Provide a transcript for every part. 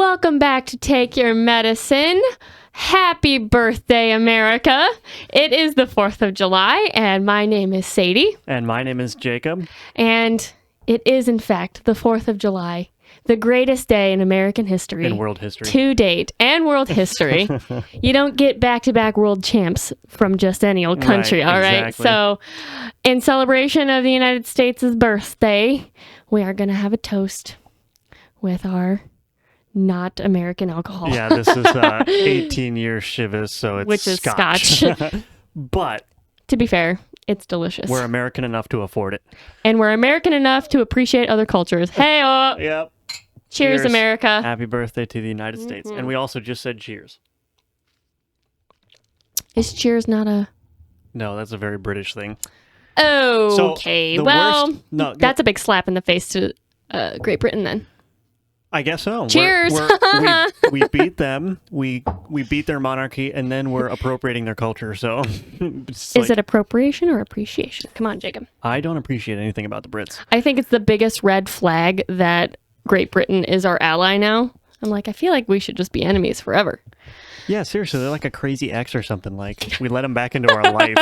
Welcome back to Take Your Medicine. Happy birthday, America. It is the 4th of July, and my name is Sadie. And my name is Jacob. And it is, in fact, the 4th of July, the greatest day in American history. In world history. To date, and world history. You don't get back-to-back world champs from just any old country, all right? Exactly. So, in celebration of the United States' birthday, we are going to have a toast with our not American alcohol. Yeah, this is 18-year Chivas, so it's Which is Scotch. But to be fair, it's delicious. we're American enough to afford it. And we're American enough to appreciate other cultures. Hey-oh! Yep. Cheers, America. Happy birthday to the United States. And we also just said cheers. Is cheers not a... No, that's a very British thing. Okay, the well, worst- no, that's a big slap in the face to Great Britain then. I guess so. Cheers. We beat them. We beat their monarchy, and then we're appropriating their culture. So, Is it appropriation or appreciation? Come on, Jacob. I don't appreciate anything about the Brits. I think it's the biggest red flag that Great Britain is our ally now. I'm like, I feel like we should just be enemies forever. Yeah, seriously, they're like a crazy ex or something. Like, we let them back into our life.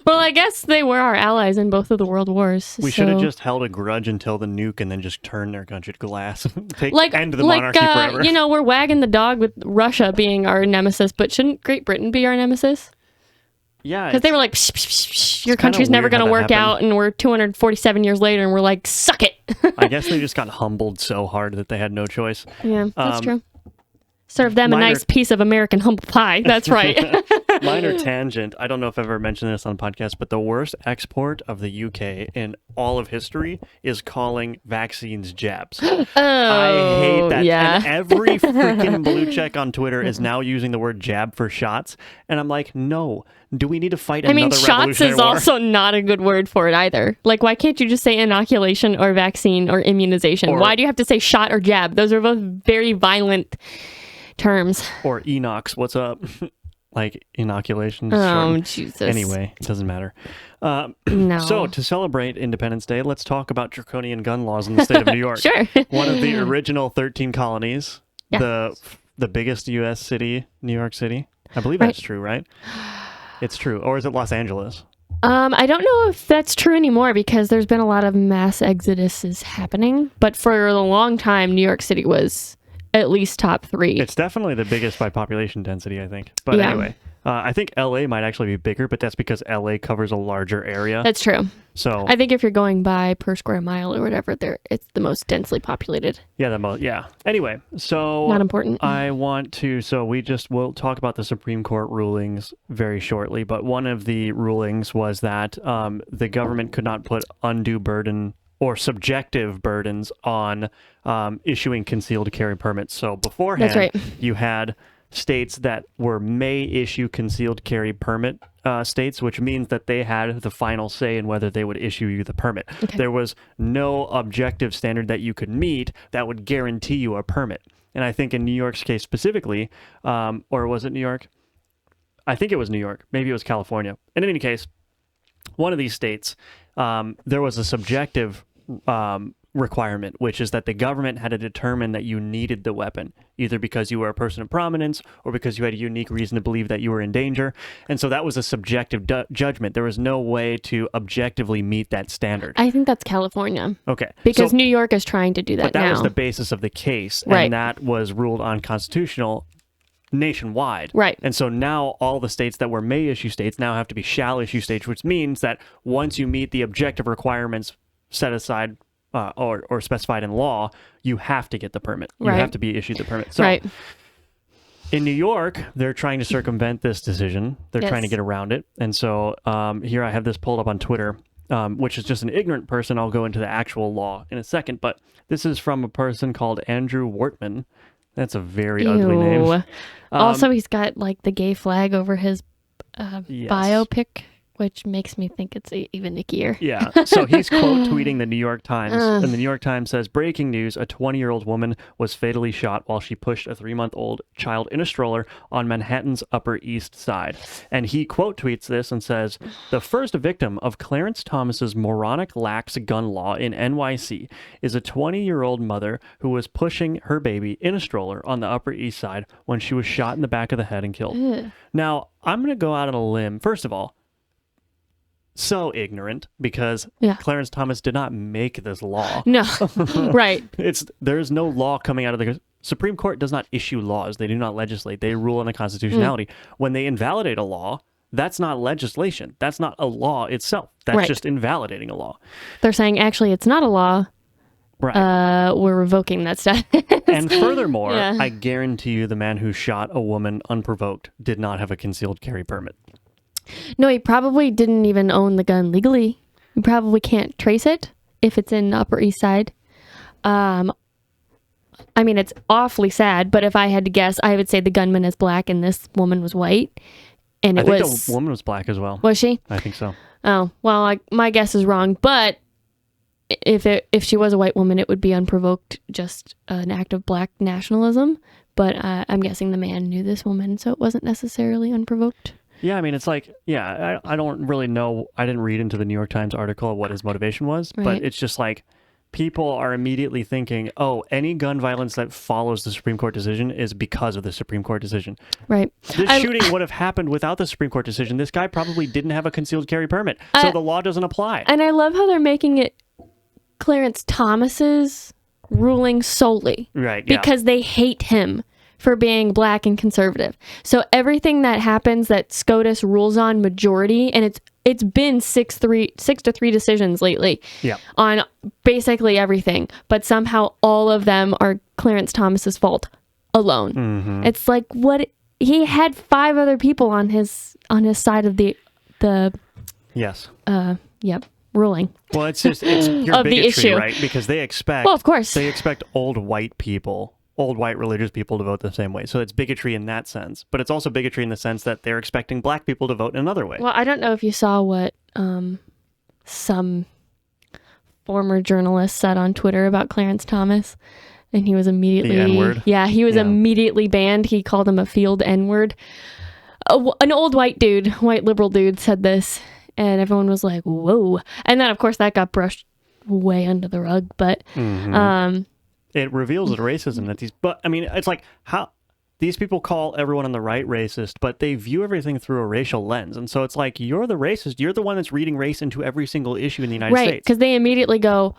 Well, I guess they were our allies in both of the world wars. We should have just held a grudge until the nuke and then just turned their country to glass. End the monarchy forever. You know, we're wagging the dog with Russia being our nemesis, but shouldn't Great Britain be our nemesis? Yeah. Because they were like, psh, psh, psh, psh, your country's never weird going to how that work out, and we're 247 years later, and we're like, suck it. I guess they just got humbled so hard that they had no choice. Yeah, that's true. Serve them a minor- nice piece of American humble pie. That's right. Minor tangent. I don't know if I've ever mentioned this on the podcast, but the worst export of the UK in all of history is calling vaccines jabs. I hate that. Yeah. And every freaking blue check on Twitter is now using the word jab for shots. And I'm like, no. Do we need to fight another shots revolutionary is war? also not a good word for it either. Like, why can't you just say inoculation or vaccine or immunization? Why do you have to say shot or jab? Those are both very violent terms. Or Enox, what's up? Like inoculation. Oh, Jesus. Anyway, it doesn't matter. No. So, to celebrate Independence Day, let's talk about draconian gun laws in the state of New York. Sure. One of the original 13 colonies, Yeah. the biggest U.S. city, New York City. I believe that's true, right? It's true. Or is it Los Angeles? I don't know if that's true anymore because there's been a lot of mass exoduses happening. But for a long time, New York City was at least top 3. It's definitely the biggest by population density, I think. But Yeah. anyway, I think L.A. might actually be bigger, but that's because L.A. covers a larger area. That's true. So I think if you're going by per square mile or whatever, it's the most densely populated. yeah. Anyway, so Not important. We'll talk about the Supreme Court rulings very shortly, but one of the rulings was that the government could not put undue burden or subjective burdens on issuing concealed carry permits. So beforehand, That's right. you had states that may issue concealed carry permit states, which means that they had the final say in whether they would issue you the permit. Okay. There was no objective standard that you could meet that would guarantee you a permit. And I think in New York's case specifically, or was it New York? I think it was New York. Maybe it was California. In any case, one of these states, there was a subjective requirement, which is that the government had to determine that you needed the weapon, either because you were a person of prominence or because you had a unique reason to believe that you were in danger. And so that was a subjective judgment. There was no way to objectively meet that standard. I think that's California. Okay. Because So- New York is trying to do that but that now. was the basis of the case, Right. and that was ruled unconstitutional nationwide. Right. And so now all the states that were may issue states now have to be shall issue states, which means that once you meet the objective requirements set aside or specified in law, you have to get the permit. You Right. have to be issued the permit. So right. in New York, they're trying to circumvent this decision. They're Yes. trying to get around it. And so here I have this pulled up on Twitter, which is just an ignorant person. I'll go into the actual law in a second. But this is from a person called Andrew Wortman. That's a very ugly name. Also, he's got like the gay flag over his Yes. biopic which makes me think it's even ickier. Yeah. So he's quote tweeting the New York Times, and the New York Times says, "Breaking news: a 20-year-old woman was fatally shot while she pushed a 3-month-old child in a stroller on Manhattan's Upper East Side." And he quote tweets this and says, "The first victim of Clarence Thomas's moronic lax gun law in NYC is a 20-year-old mother who was pushing her baby in a stroller on the Upper East Side when she was shot in the back of the head and killed." Ugh. Now, I'm going to go out on a limb. First of all, so ignorant, because Yeah. Clarence Thomas did not make this law. No, right. There's no law coming out of the Supreme Court. Does not issue laws. They do not legislate. They rule on the constitutionality. When they invalidate a law, that's not legislation. That's not a law itself. That's Right. just invalidating a law. They're saying actually it's not a law. Right. We're revoking that status. And furthermore, Yeah. I guarantee you the man who shot a woman unprovoked did not have a concealed carry permit. No, he probably didn't even own the gun legally. You probably can't trace it if it's in Upper East Side. I mean, it's awfully sad, but if I had to guess, I would say the gunman is black and this woman was white. And I it think was... the woman was black as well. Was she? I think so. Oh, well, my guess is wrong, but if she was a white woman, it would be unprovoked, just an act of black nationalism. But I'm guessing the man knew this woman, so it wasn't necessarily unprovoked. Yeah, I mean, it's like, yeah, I don't really know. I didn't read into the New York Times article what his motivation was, but Right. it's just like people are immediately thinking, oh, any gun violence that follows the Supreme Court decision is because of the Supreme Court decision. Right. This shooting would have happened without the Supreme Court decision. This guy probably didn't have a concealed carry permit, so the law doesn't apply. And I love how they're making it Clarence Thomas's ruling solely. Right, yeah. Because they hate him for being black and conservative. So everything that happens that SCOTUS rules on majority, and it's been 6-3 decisions lately Yeah. on basically everything, but somehow all of them are Clarence Thomas's fault alone. Mm-hmm. It's like, what he had 5 other people on his side of the Yes. ruling. Well, it's your Of the bigotry, issue. right? Because they expect, Well, of course. they expect old white religious people to vote the same way. So it's bigotry in that sense, but it's also bigotry in the sense that they're expecting black people to vote in another way. Well, I don't know if you saw what some former journalist said on Twitter about Clarence Thomas, and he was immediately... The N-word? Yeah, he was Yeah. immediately banned. He called him a field N-word. An old white liberal dude said this, and everyone was like, whoa. And then, of course, that got brushed way under the rug, but... It reveals the racism that but I mean, it's like how these people call everyone on the right racist, but they view everything through a racial lens. And so it's like, you're the racist. You're the one that's reading race into every single issue in the United Right, States. because they immediately go,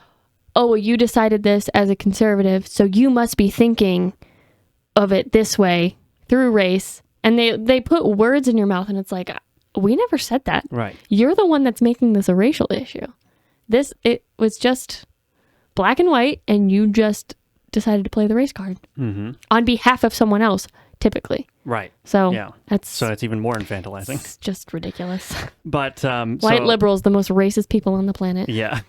oh, well, you decided this as a conservative, so you must be thinking of it this way through race. And they put words in your mouth, and it's like, we never said that. Right. You're the one that's making this a racial issue. It was just black and white, and you just decided to play the race card on behalf of someone else, typically. Right. So Yeah. So it's even more infantilizing. it's just ridiculous. But White liberals, the most racist people on the planet. Yeah.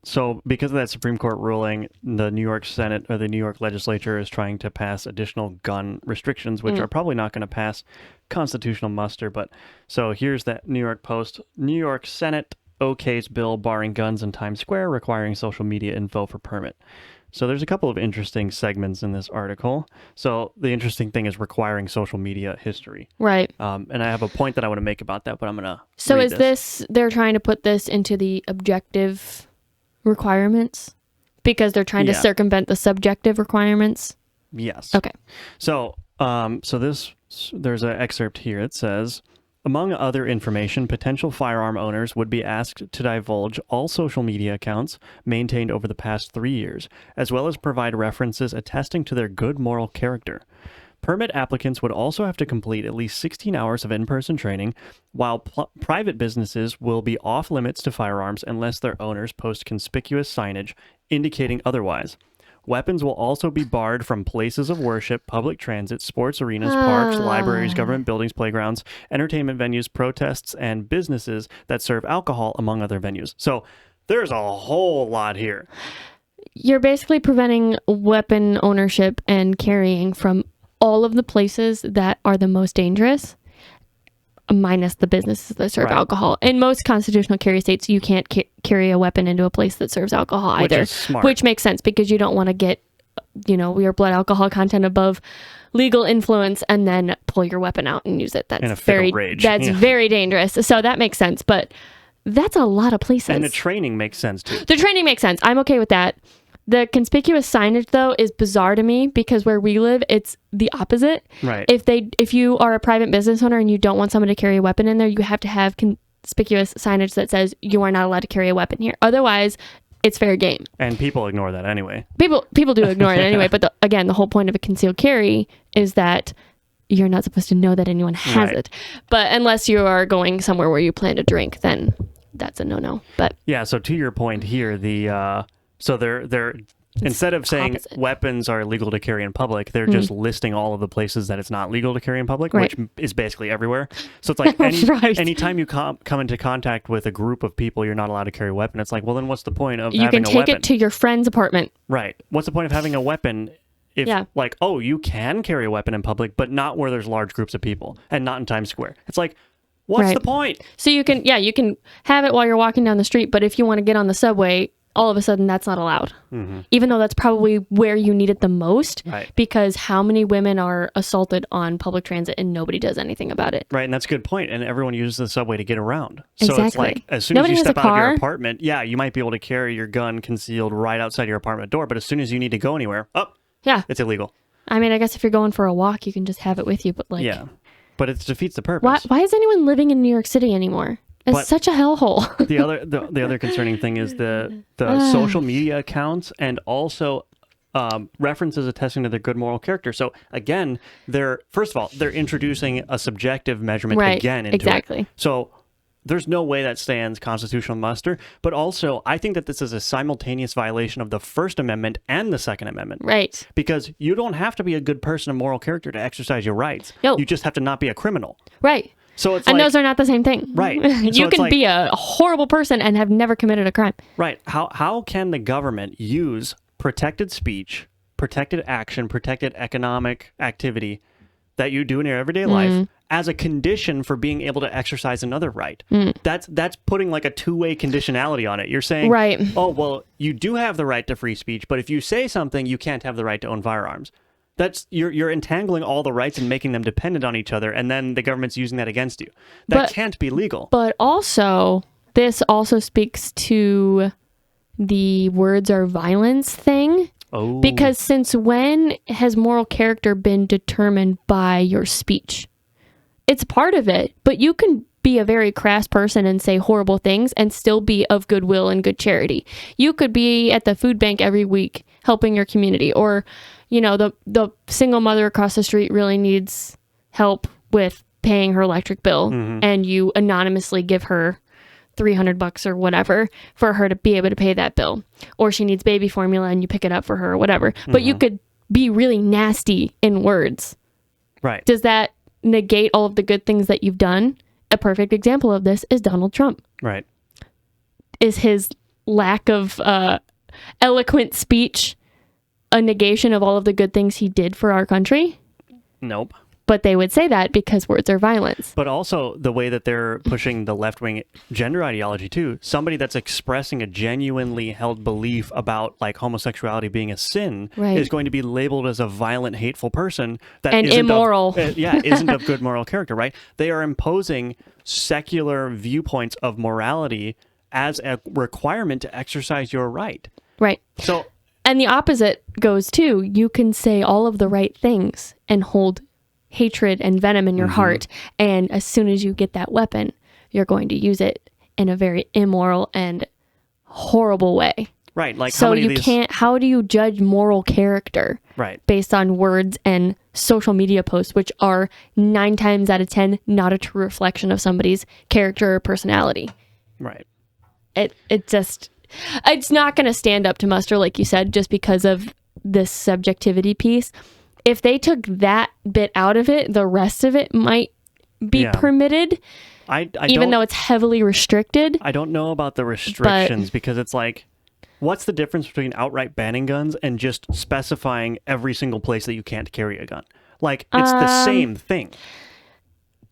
So because of that Supreme Court ruling, the New York Senate or the New York legislature is trying to pass additional gun restrictions, which are probably not going to pass constitutional muster. But so here's that New York Post. New York Senate okays bill barring guns in Times Square, requiring social media info for permit. So there's a couple of interesting segments in this article. So the interesting thing is requiring social media history. Right. And I have a point that I want to make about that, but I'm going to So read is this, they're trying to put this into the objective requirements because they're trying to Yeah. circumvent the subjective requirements? Yes. Okay. So, there's an excerpt here. It says, among other information, potential firearm owners would be asked to divulge all social media accounts maintained over the past 3 years, as well as provide references attesting to their good moral character. Permit applicants would also have to complete at least 16 hours of in-person training, while private businesses will be off limits to firearms unless their owners post conspicuous signage indicating otherwise. Weapons will also be barred from places of worship, public transit, sports arenas, parks, libraries, government buildings, playgrounds, entertainment venues, protests, and businesses that serve alcohol, among other venues. So there's a whole lot here. You're basically preventing weapon ownership and carrying from all of the places that are the most dangerous. minus the businesses that serve Right. alcohol. In most constitutional carry states, you can't carry a weapon into a place that serves alcohol Which either, is smart. which makes sense because you don't want to get, your blood alcohol content above legal influence and then pull your weapon out and use it. That's In a fit of very rage. That's Yeah. very dangerous. So that makes sense, but that's a lot of places. And the training makes sense too. The training makes sense. I'm okay with that. The conspicuous signage though is bizarre to me because where we live, it's the opposite. Right. If you are a private business owner and you don't want someone to carry a weapon in there, you have to have conspicuous signage that says you are not allowed to carry a weapon here. Otherwise, it's fair game. And people ignore that anyway. People do ignore it anyway, but again, the whole point of a concealed carry is that you're not supposed to know that anyone has Right. it. But unless you are going somewhere where you plan to drink, then that's a no-no. But Yeah, so to your point here, so they're instead of saying opposite. weapons are illegal to carry in public, they're just listing all of the places that it's not legal to carry in public, Right. which is basically everywhere. So it's like Right. anytime you come into contact with a group of people, you're not allowed to carry a weapon. It's like, well, then what's the point of you having can a take weapon? it to your friend's apartment. Right. What's the point of having a weapon if, Yeah. like, oh, you can carry a weapon in public, but not where there's large groups of people and not in Times Square? It's like, what's Right. the point? So you can have it while you're walking down the street, but if you want to get on the subway, all of a sudden that's not allowed. Even though that's probably where you need it the most, Right. because how many women are assaulted on public transit and nobody does anything about it? Right, and that's a good point. And everyone uses the subway to get around. So it's Exactly. like, as soon Nobody as you has a step out of your car. apartment, yeah, you might be able to carry your gun concealed right outside your apartment door. But as soon as you need to go anywhere, Yeah. it's illegal. I mean, I guess if you're going for a walk, you can just have it with you, but like, Yeah, but it defeats the purpose. why is anyone living in New York City anymore? It's But- such a hellhole. The other concerning thing is the social media accounts and also references attesting to their good moral character. So again, they're introducing a subjective measurement Right, again into exactly. it. So there's no way that stands constitutional muster. But also, I think that this is a simultaneous violation of the First Amendment and the Second Amendment. Right. Because you don't have to be a good person of moral character to exercise your rights. No. You just have to not be a criminal. Right. So it's And like, those are not the same thing. Right. So You it's can like- be a horrible person and have never committed a crime. right. How can the government use protected speech, protected action, protected economic activity that you do in your everyday life as a condition for being able to exercise another right? That's putting like a two-way conditionality on it. You're saying, Right. oh, well, you do have the right to free speech, but if you say something, you can't have the right to own firearms. That's you're entangling all the rights and making them dependent on each other, and then the government's using that against you. That But- can't be legal. But also, this also speaks to the words are violence thing. Oh, Because since when has moral character been determined by your speech? It's part of it, but you can be a very crass person and say horrible things and still be of goodwill and good charity. You could be at the food bank every week helping your community, or the single mother across the street really needs help with paying her electric bill, and you anonymously give her $300 or whatever for her to be able to pay that bill, or she needs baby formula and you pick it up for her or whatever. But you could be really nasty in words. right. Does that negate all of the good things that you've done? A perfect example of this is Donald Trump. Right. Is his lack of eloquent speech a negation of all of the good things he did for our country? Nope. But they would say that because words are violence. But also the way that they're pushing the left-wing gender ideology too. Somebody that's expressing a genuinely held belief about like homosexuality being a sin Right. is going to be labeled as a violent, hateful person that And isn't immoral. isn't of good moral character, right? They are imposing secular viewpoints of morality as a requirement to exercise your right. Right. So And the opposite goes too. You can say all of the right things and hold hatred and venom in your heart. And as soon as you get that weapon, you're going to use it in a very immoral and horrible way. right, like how So many you of these can't, how do you judge moral character right. based on words and social media posts, which are 9 times out of 10 not a true reflection of somebody's character or personality? Right. It just, it's not going to stand up to muster, like you said, just because of this subjectivity piece. If they took that bit out of it, the rest of it might be Yeah. permitted, I even don't, though it's heavily restricted. I don't know about the restrictions because it's like, what's the difference between outright banning guns and just specifying every single place that you can't carry a gun? Like, it's the same thing.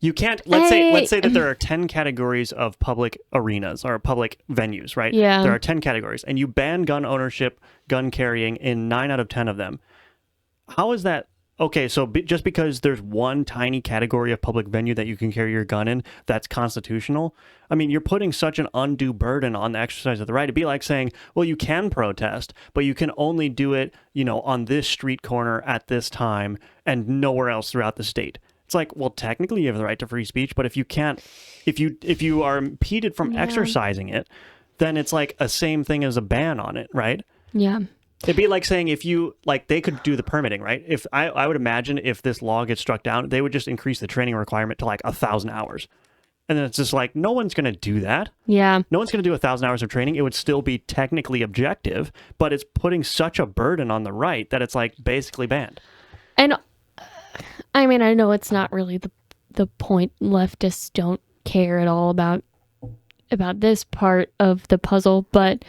You can't, let's say that there are 10 categories of public arenas or public venues, right? Yeah. There are 10 categories, and you ban gun ownership, gun carrying in 9 out of 10 of them. How is that? Okay, so just because there's one tiny category of public venue that you can carry your gun in, that's constitutional? I mean, you're putting such an undue burden on the exercise of the right. It'd be like saying, well, you can protest, but you can only do it, on this street corner at this time and nowhere else throughout the state. It's like, well, technically you have the right to free speech, but if you are impeded from exercising it, then it's like a same thing as a ban on it, right? Yeah. It'd be like saying they could do the permitting, right? If I would imagine if this law gets struck down, they would just increase the training requirement to 1,000 hours. And then it's just like, no one's going to do that. Yeah. No one's going to do 1,000 hours of training. It would still be technically objective, but it's putting such a burden on the right that it's like basically banned. And I mean, I know it's not really the point. Leftists don't care at all about this part of the puzzle, but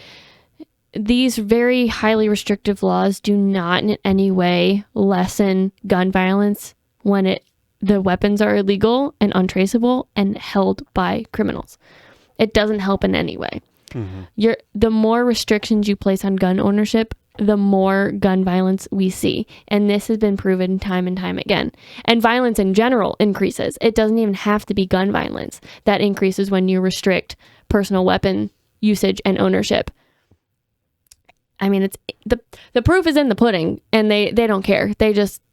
these very highly restrictive laws do not in any way lessen gun violence when the weapons are illegal and untraceable and held by criminals. It doesn't help in any way. Mm-hmm. The more restrictions you place on gun ownership, the more gun violence we see. And this has been proven time and time again. And violence in general increases. It doesn't even have to be gun violence. That increases when you restrict personal weapon usage and ownership. I mean, it's the proof is in the pudding, and they don't care.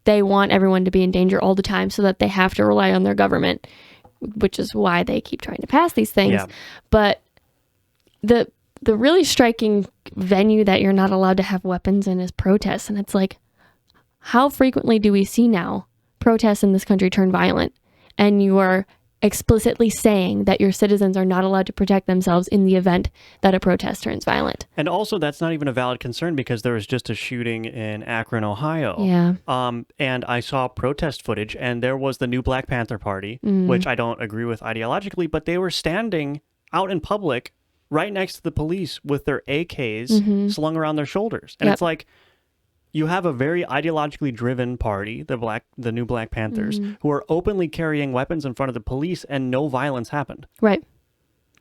They want everyone to be in danger all the time so that they have to rely on their government, which is why they keep trying to pass these things. Yeah. But the really striking venue that you're not allowed to have weapons in is protests. And it's like, how frequently do we see now protests in this country turn violent? And you are explicitly saying that your citizens are not allowed to protect themselves in the event that a protest turns violent. And also, that's not even a valid concern because there was just a shooting in Akron, Ohio. Yeah. And I saw protest footage, and there was the new Black Panther Party, which I don't agree with ideologically, but they were standing out in public right next to the police with their AKs slung around their shoulders. And it's like, you have a very ideologically driven party, the new Black Panthers, who are openly carrying weapons in front of the police, and no violence happened. Right.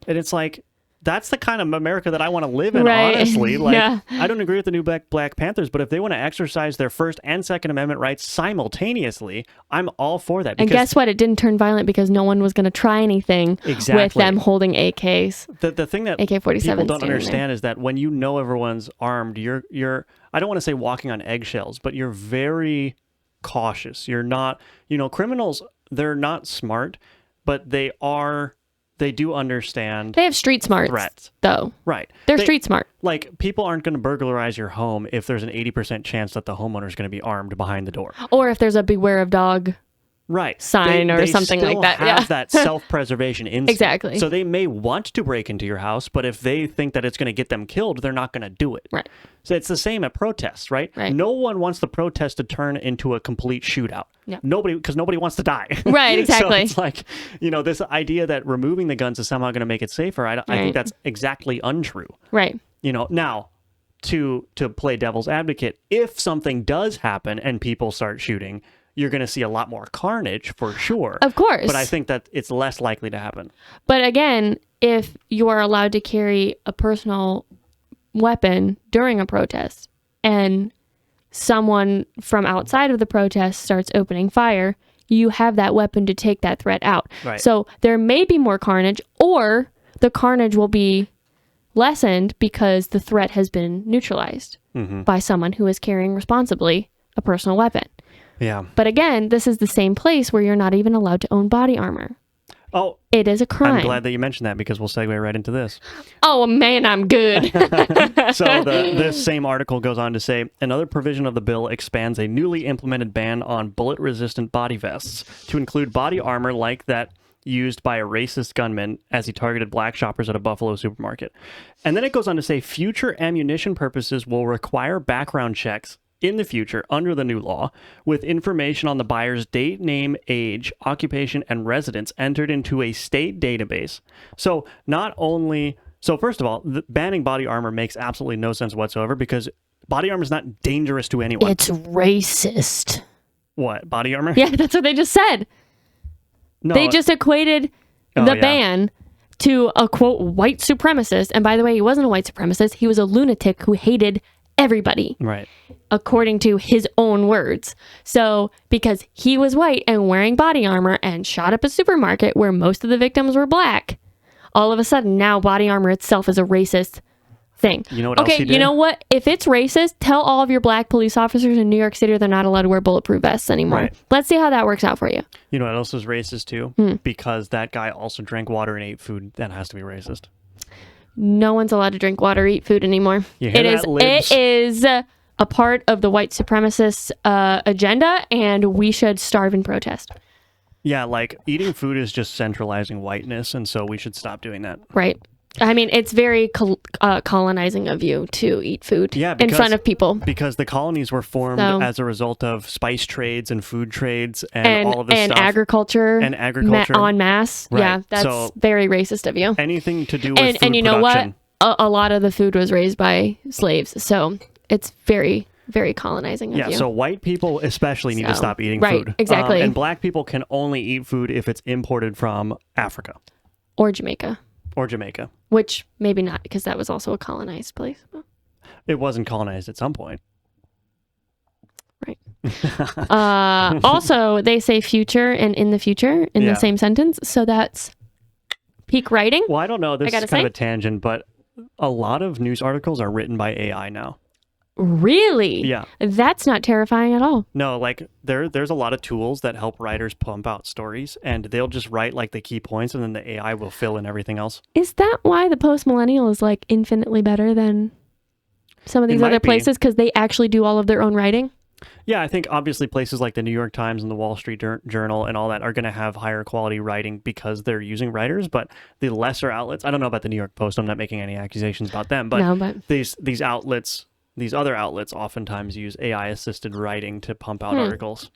And it's like, that's the kind of America that I want to live in, honestly. Like, yeah. I don't agree with the new Black Panthers, but if they want to exercise their First and Second Amendment rights simultaneously, I'm all for that. And guess what? It didn't turn violent because no one was going to try anything with them holding AKs. The thing that AK-47 people don't understand is that when you know everyone's armed, you're I don't want to say walking on eggshells, but you're very cautious. You're not, criminals, they're not smart, but they do understand. They have street smarts, threats, though. Right. They're street smart. Like, people aren't going to burglarize your home if there's an 80% chance that the homeowner is going to be armed behind the door. Or if there's a beware of dog sign or something like that. They still have that self-preservation instinct. Exactly. So they may want to break into your house, but if they think that it's going to get them killed, they're not going to do it. Right. So it's the same at protests, right? No one wants the protest to turn into a complete shootout. Yeah. Because nobody wants to die. Right, exactly. So it's like, this idea that removing the guns is somehow going to make it safer, I think that's exactly untrue. Right. Now, to play devil's advocate, if something does happen and people start shooting, you're going to see a lot more carnage for sure. Of course. But I think that it's less likely to happen. But again, if you are allowed to carry a personal weapon during a protest and someone from outside of the protest starts opening fire, you have that weapon to take that threat out. Right. So there may be more carnage, or the carnage will be lessened because the threat has been neutralized by someone who is carrying responsibly a personal weapon. Yeah. But again, this is the same place where you're not even allowed to own body armor. Oh, it is a crime. I'm glad that you mentioned that because we'll segue right into this. Oh, man, I'm good. So this same article goes on to say, another provision of the bill expands a newly implemented ban on bullet-resistant body vests to include body armor like that used by a racist gunman as he targeted black shoppers at a Buffalo supermarket. And then it goes on to say future ammunition purposes will require background checks in the future under the new law, with information on the buyer's date, name, age, occupation, and residence entered into a state database. So first of all, banning body armor makes absolutely no sense whatsoever because body armor is not dangerous to anyone. It's racist. What, body armor? Yeah, that's what they just said. No, They just equated Oh, the yeah. ban to a quote white supremacist. And by the way, he wasn't a white supremacist. He was a lunatic who hated everybody, right. according to his own words. So because he was white and wearing body armor and shot up a supermarket where most of the victims were black, all of a sudden now body armor itself is a racist thing. You know what else Okay, he did? you know what? If it's racist, tell all of your black police officers in New York City they're not allowed to wear bulletproof vests anymore. Right. Let's see how that works out for you. You know what else is racist too? Hmm. Because that guy also drank water and ate food. That has to be racist. No one's allowed to drink water or eat food anymore. You hear that, libs? It is a part of the white supremacist agenda, and we should starve in protest. Yeah, like eating food is just centralizing whiteness, and so we should stop doing that. Right. I mean, it's very colonizing of you to eat food Yeah, in because- front of people. Because the colonies were formed So- as a result of spice trades and food trades and all of this and stuff. agriculture. And agriculture. En masse. Right. Yeah, that's So- very racist of you. Anything to do with And food you know production. what? A lot of the food was raised by slaves. So it's very, very colonizing of Yeah, you. so white people especially need to So, stop eating right, food. exactly. And black people can only eat food if it's imported from Africa Or Jamaica. or Jamaica. Which maybe not, because that was also a colonized place. It wasn't colonized at some point. Also, they say future and in the future in Yeah. the same sentence. So that's peak writing. Well, I don't know. This is gotta kind of say. a tangent, but a lot of news articles are written by AI now. Really? Yeah. That's not terrifying at all. No, like there's a lot of tools that help writers pump out stories, and they'll just write like the key points, and then the AI will fill in everything else. Is that why the post millennial is like infinitely better than some of It these might other be. places because they actually do all of their own writing? Yeah, I think obviously places like the New York Times and the Wall Street Journal and all that are going to have higher quality writing because they're using writers. But the lesser outlets, I don't know about the New York Post. I'm not making any accusations about them, but No, but these outlets, these other outlets, oftentimes use AI assisted writing to pump out articles.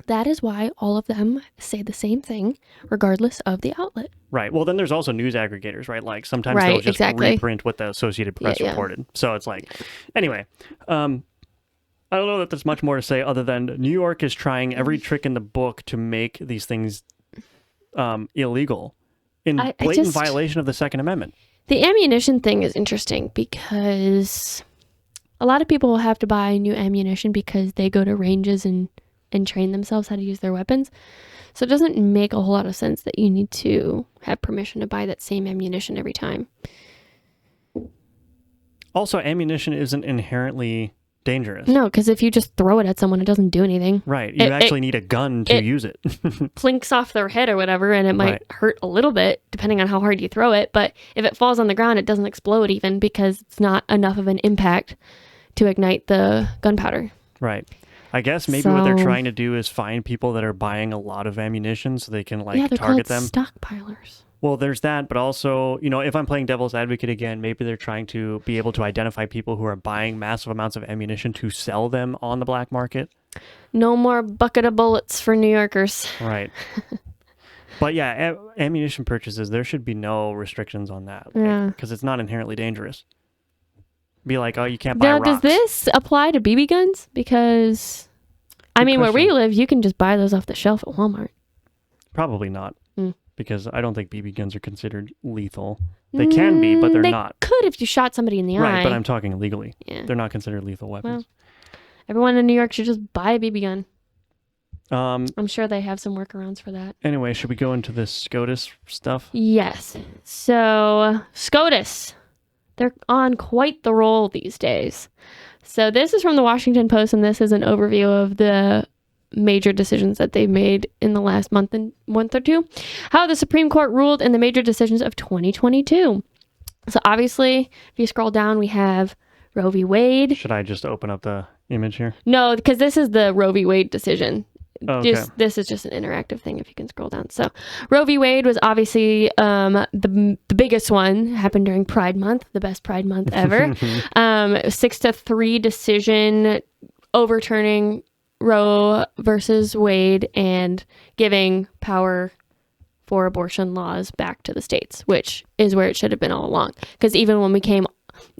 that is why all of them say the same thing, regardless of the outlet. Right. Well, then there's also news aggregators, right? Like sometimes Right, they'll just exactly. reprint what the Associated Press Yeah. reported. So it's like, anyway, I don't know that there's much more to say other than New York is trying every trick in the book to make these things illegal in I blatant just- violation of the Second Amendment. The ammunition thing is interesting because a lot of people will have to buy new ammunition because they go to ranges and train themselves how to use their weapons. So it doesn't make a whole lot of sense that you need to have permission to buy that same ammunition every time. Also, ammunition isn't inherently dangerous. No, because if you just throw it at someone, it doesn't do anything. Right. You It- actually need a gun to it- use it. Plinks off their head or whatever, and it might Right. hurt a little bit depending on how hard you throw it. But if it falls on the ground, it doesn't explode even because it's not enough of an impact to ignite the gunpowder. Right. I guess maybe what they're So- trying to do is find people that are buying a lot of ammunition so they can like yeah, they're target called them. stockpilers. Well, there's that, but also, if I'm playing devil's advocate again, maybe they're trying to be able to identify people who are buying massive amounts of ammunition to sell them on the black market. No more bucket of bullets for New Yorkers. Right. But yeah, ammunition purchases, there should be no restrictions on that. Yeah. Because it's not inherently dangerous. Be like, oh, you can't buy Now, rocks. does this apply to BB guns? Because, I Good mean, where we question. live, you can just buy those off the shelf at Walmart. Probably not. Mm. Because I don't think BB guns are considered lethal. They can be, but they're they not. could if you shot somebody in the eye. Right, but I'm talking illegally. Yeah. They're not considered lethal weapons. Everyone in New York should just buy a BB gun. Um. I'm sure they have some workarounds for that. Anyway, should we go into this SCOTUS stuff? Yes. So, SCOTUS. They're on quite the roll these days. So, this is from the Washington Post, and this is an overview of the major decisions that they've made in the last month or two. How the Supreme Court ruled in the major decisions of 2022. So, obviously, if you scroll down, we have Roe v. Wade. Should I just open up the image here? No, because this is the Roe v. Wade decision. Okay. This is just an interactive thing if you can scroll down. So Roe v. Wade was obviously the biggest one, happened during Pride Month, the best Pride Month ever. 6-3 decision overturning Roe versus Wade and giving power for abortion laws back to the states, which is where it should have been all along. Because even when we came,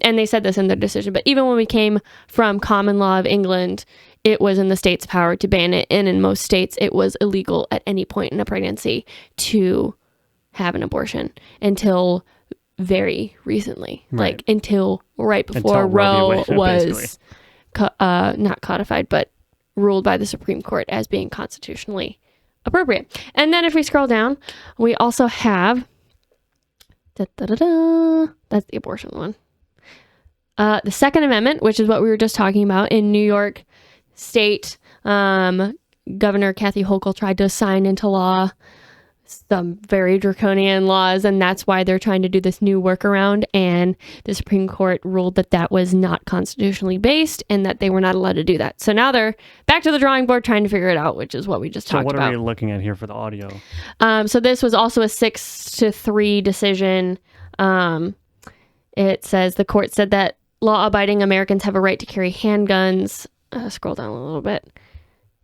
and they said this in their decision, but even when we came from common law of England it was in the state's power to ban it. And in most states, it was illegal at any point in a pregnancy to have an abortion until very recently, Right. like until right before Until Roe v. Roe Wade, was not codified, but ruled by the Supreme Court as being constitutionally appropriate. And then if we scroll down, we also have that's the abortion one. The Second Amendment, which is what we were just talking about in New York State, Governor Kathy Hochul tried to sign into law some very draconian laws, and that's why they're trying to do this new workaround. And the Supreme Court ruled that that was not constitutionally based and that they were not allowed to do that. So now they're back to the drawing board trying to figure it out, which is what we just talked about. So what are we looking at here for the audio? So this was also a 6-3 decision. It says the court said that law-abiding Americans have a right to carry handguns. Scroll down a little bit.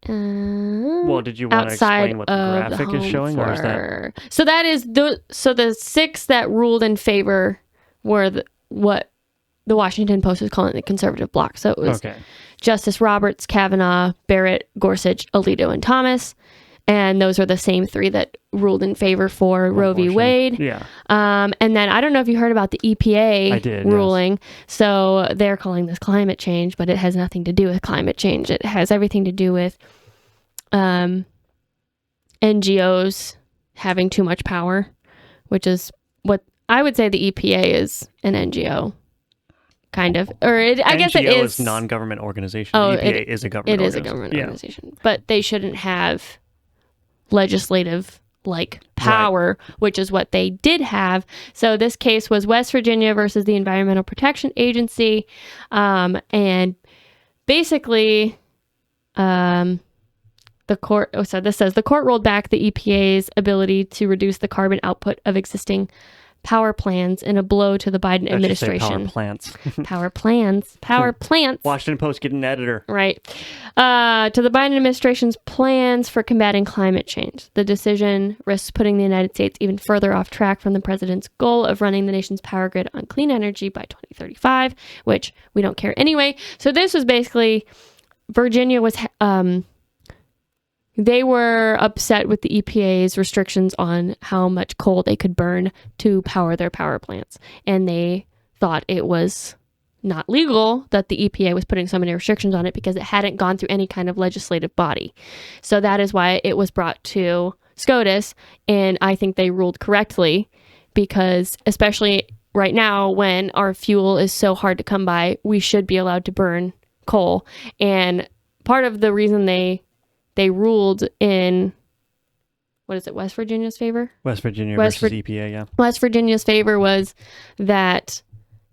Well, did you want to explain what the graphic is showing, or is that? So that is the 6 that ruled in favor were what the Washington Post is calling the conservative bloc. So it was Justice Roberts, Kavanaugh, Barrett, Gorsuch, Alito, and Thomas. And those are the same 3 that ruled in favor for Roe v. Wade. Yeah. And then I don't know if you heard about the EPA ruling. Yes. So they're calling this climate change, but it has nothing to do with climate change. It has everything to do with NGOs having too much power, which is what I would say the EPA is an NGO. Kind of. I guess it is. NGO is non-government organization. The EPA is a government organization. It is a government organization. But they shouldn't have legislative power, which is what they did have. So this case was West Virginia versus the Environmental Protection Agency. And basically, the court, so this says the court rolled back the EPA's ability to reduce the carbon output of existing power plants in a blow to the Biden administration. Power plants. Power plants. Washington Post, get an editor. Right. To the Biden administration's plans for combating climate change. The decision risks putting the United States even further off track from the president's goal of running the nation's power grid on clean energy by 2035, which we don't care anyway. So this was basically, Virginia was, they were upset with the EPA's restrictions on how much coal they could burn to power their power plants. And they thought it was not legal that the EPA was putting so many restrictions on it because it hadn't gone through any kind of legislative body. So that is why it was brought to SCOTUS. And I think they ruled correctly because especially right now when our fuel is so hard to come by, we should be allowed to burn coal. And part of the reason they ruled in, West Virginia's favor? West Virginia versus EPA, yeah. West Virginia's favor was that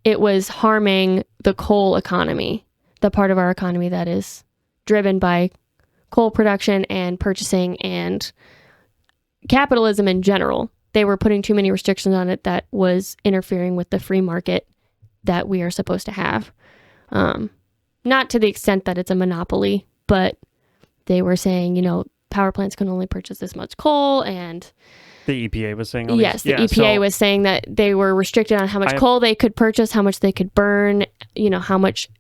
it was harming the coal economy, the part of our economy that is driven by coal production and purchasing and capitalism in general. They were putting too many restrictions on it that was interfering with the free market that we are supposed to have. Not to the extent that it's a monopoly, but they were saying, power plants can only purchase this much coal, and the EPA was saying yes, the EPA was saying that they were restricted on how much coal they could purchase, how much they could burn,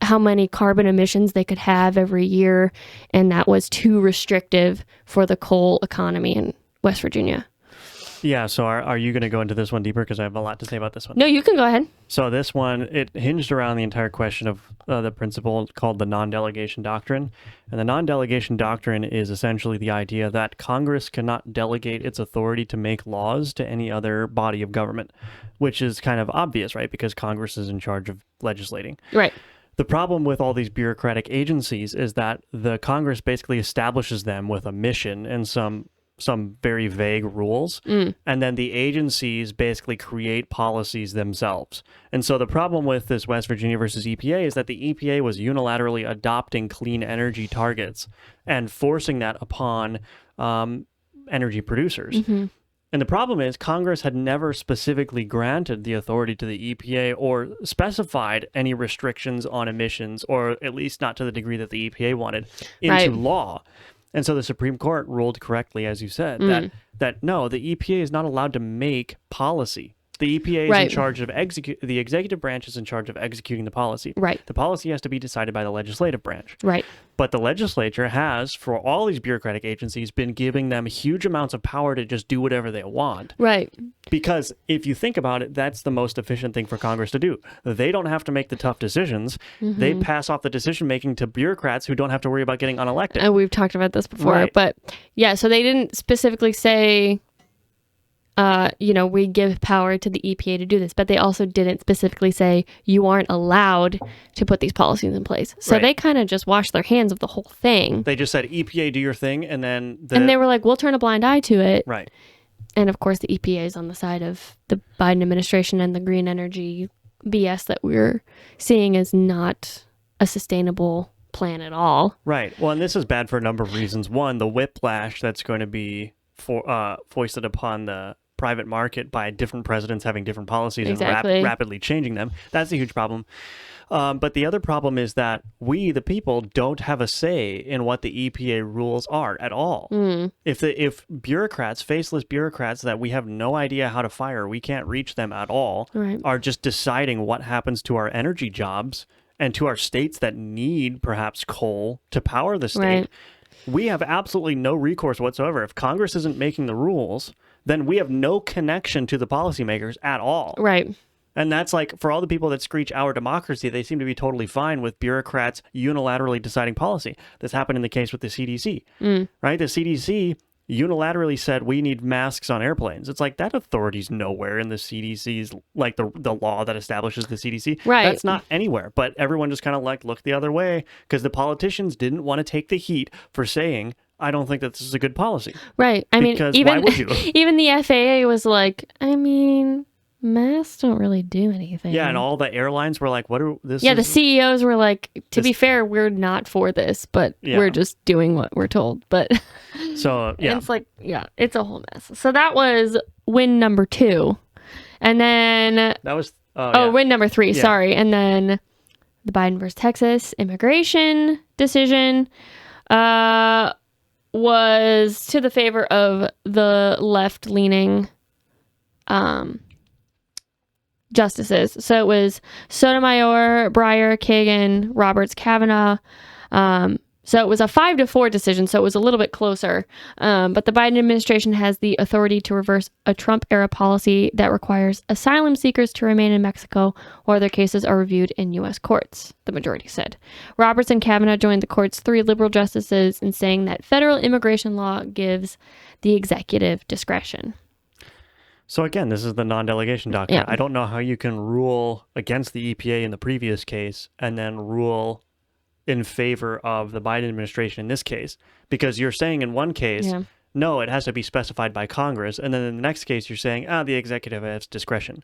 how many carbon emissions they could have every year, and that was too restrictive for the coal economy in West Virginia. Yeah, so are you going to go into this one deeper? Because I have a lot to say about this one. No, you can go ahead. So this one, it hinged around the entire question of the principle called the non-delegation doctrine. And the non-delegation doctrine is essentially the idea that Congress cannot delegate its authority to make laws to any other body of government, which is kind of obvious, right? Because Congress is in charge of legislating. Right. The problem with all these bureaucratic agencies is that the Congress basically establishes them with a mission and some very vague rules, and then the agencies basically create policies themselves. And so the problem with this West Virginia versus EPA is that the EPA was unilaterally adopting clean energy targets and forcing that upon energy producers. Mm-hmm. And the problem is Congress had never specifically granted the authority to the EPA or specified any restrictions on emissions, or at least not to the degree that the EPA wanted, into law. And so the Supreme Court ruled correctly, as you said, that no, the EPA is not allowed to make policy. The The EPA is Right. in charge of the executive branch is in charge of executing the policy. Right. The policy has to be decided by the legislative branch. Right. But the legislature has, for all these bureaucratic agencies, been giving them huge amounts of power to just do whatever they want. Right. Because if you think about it, that's the most efficient thing for Congress to do. They don't have to make the tough decisions. They pass off the decision making to bureaucrats who don't have to worry about getting unelected. And we've talked about this before, Right. but yeah, so they didn't specifically say, we give power to the EPA to do this, but they also didn't specifically say you aren't allowed to put these policies in place. So Right. they kind of just washed their hands of the whole thing. They just said, EPA, do your thing, and then And they were like, we'll turn a blind eye to it. right. And of course, the EPA is on the side of the Biden administration, and the green energy BS that we're seeing is not a sustainable plan at all. Right. Well, and this is bad for a number of reasons. One, the whiplash that's going to be foisted upon the private market by different presidents having different policies Exactly. and rapidly changing them. That's a huge problem. But the other problem is that we, the people, don't have a say in what the EPA rules are at all. If bureaucrats, faceless bureaucrats that we have no idea how to fire, we can't reach them at all, Right. are just deciding what happens to our energy jobs and to our states that need perhaps coal to power the state, Right. we have absolutely no recourse whatsoever. If Congress isn't making the rules, then we have no connection to the policymakers at all. Right. And that's like, for all the people that screech our democracy, they seem to be totally fine with bureaucrats unilaterally deciding policy. This happened in the case with the CDC, right? The CDC unilaterally said we need masks on airplanes. It's like, that authority's nowhere in the CDC's, like the law that establishes the CDC. Right. That's not anywhere. But everyone just kind of like looked the other way because the politicians didn't want to take the heat for saying, I don't think that this is a good policy. Right. I mean, Because even why would you? even the FAA was like, I mean, masks don't really do anything. Yeah, and all the airlines were like, what are this? Yeah, the is- CEOs were like, to be This- fair, we're not for this, but Yeah. we're just doing what we're told. But So, yeah. it's like, yeah, it's a whole mess. So that was win number 2. And then, That was, win number 3, Yeah. sorry. And then the Biden versus Texas immigration decision was to the favor of the left-leaning justices. So it was Sotomayor, Breyer, Kagan, Roberts, Kavanaugh. So it was a 5-4 decision, so it was a little bit closer. But the Biden administration has the authority to reverse a Trump-era policy that requires asylum seekers to remain in Mexico while their cases are reviewed in U.S. courts, the majority said. Roberts and Kavanaugh joined the court's 3 liberal justices in saying that federal immigration law gives the executive discretion. So again, this is the non-delegation doctrine. Yeah. I don't know how you can rule against the EPA in the previous case and then rule in favor of the Biden administration in this case, because you're saying in one case, Yeah. no, it has to be specified by Congress, and then in the next case, you're saying, the executive has discretion.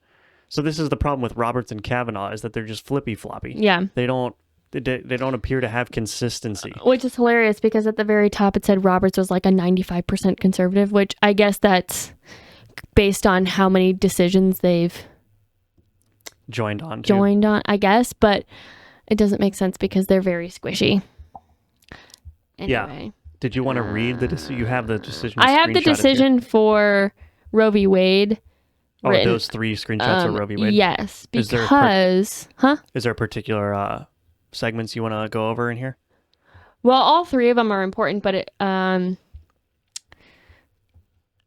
So this is the problem with Roberts and Kavanaugh, is that they're just flippy-floppy. Yeah. They don't appear to have consistency. Which is hilarious because at the very top it said Roberts was like a 95% conservative, which I guess that's based on how many decisions they've Joined on to. joined on, I guess, but it doesn't make sense because they're very squishy. Yeah. Anyway, Did you want to read the decision? You have the decision. I have the screenshotted here. decision for Roe v. Wade. Oh, written. those 3 screenshots of Roe v. Wade. Yes, Is there a because, Is there particular segments you want to go over in here? well, all 3 of them are important, but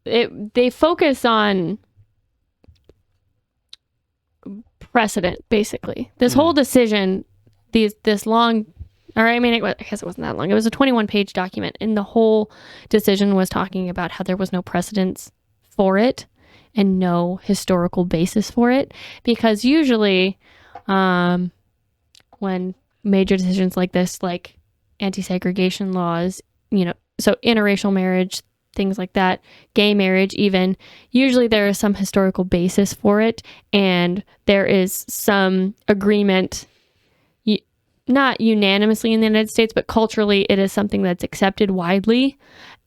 they focus on precedent, basically. This whole decision, this long, or I mean, I guess it wasn't that long. It was a 21-page document, and the whole decision was talking about how there was no precedence for it and no historical basis for it, because usually when major decisions like this, like anti-segregation laws, so interracial marriage, things like that, gay marriage even, usually there is some historical basis for it, and there is some agreement, not unanimously in the United States, but culturally it is something that's accepted widely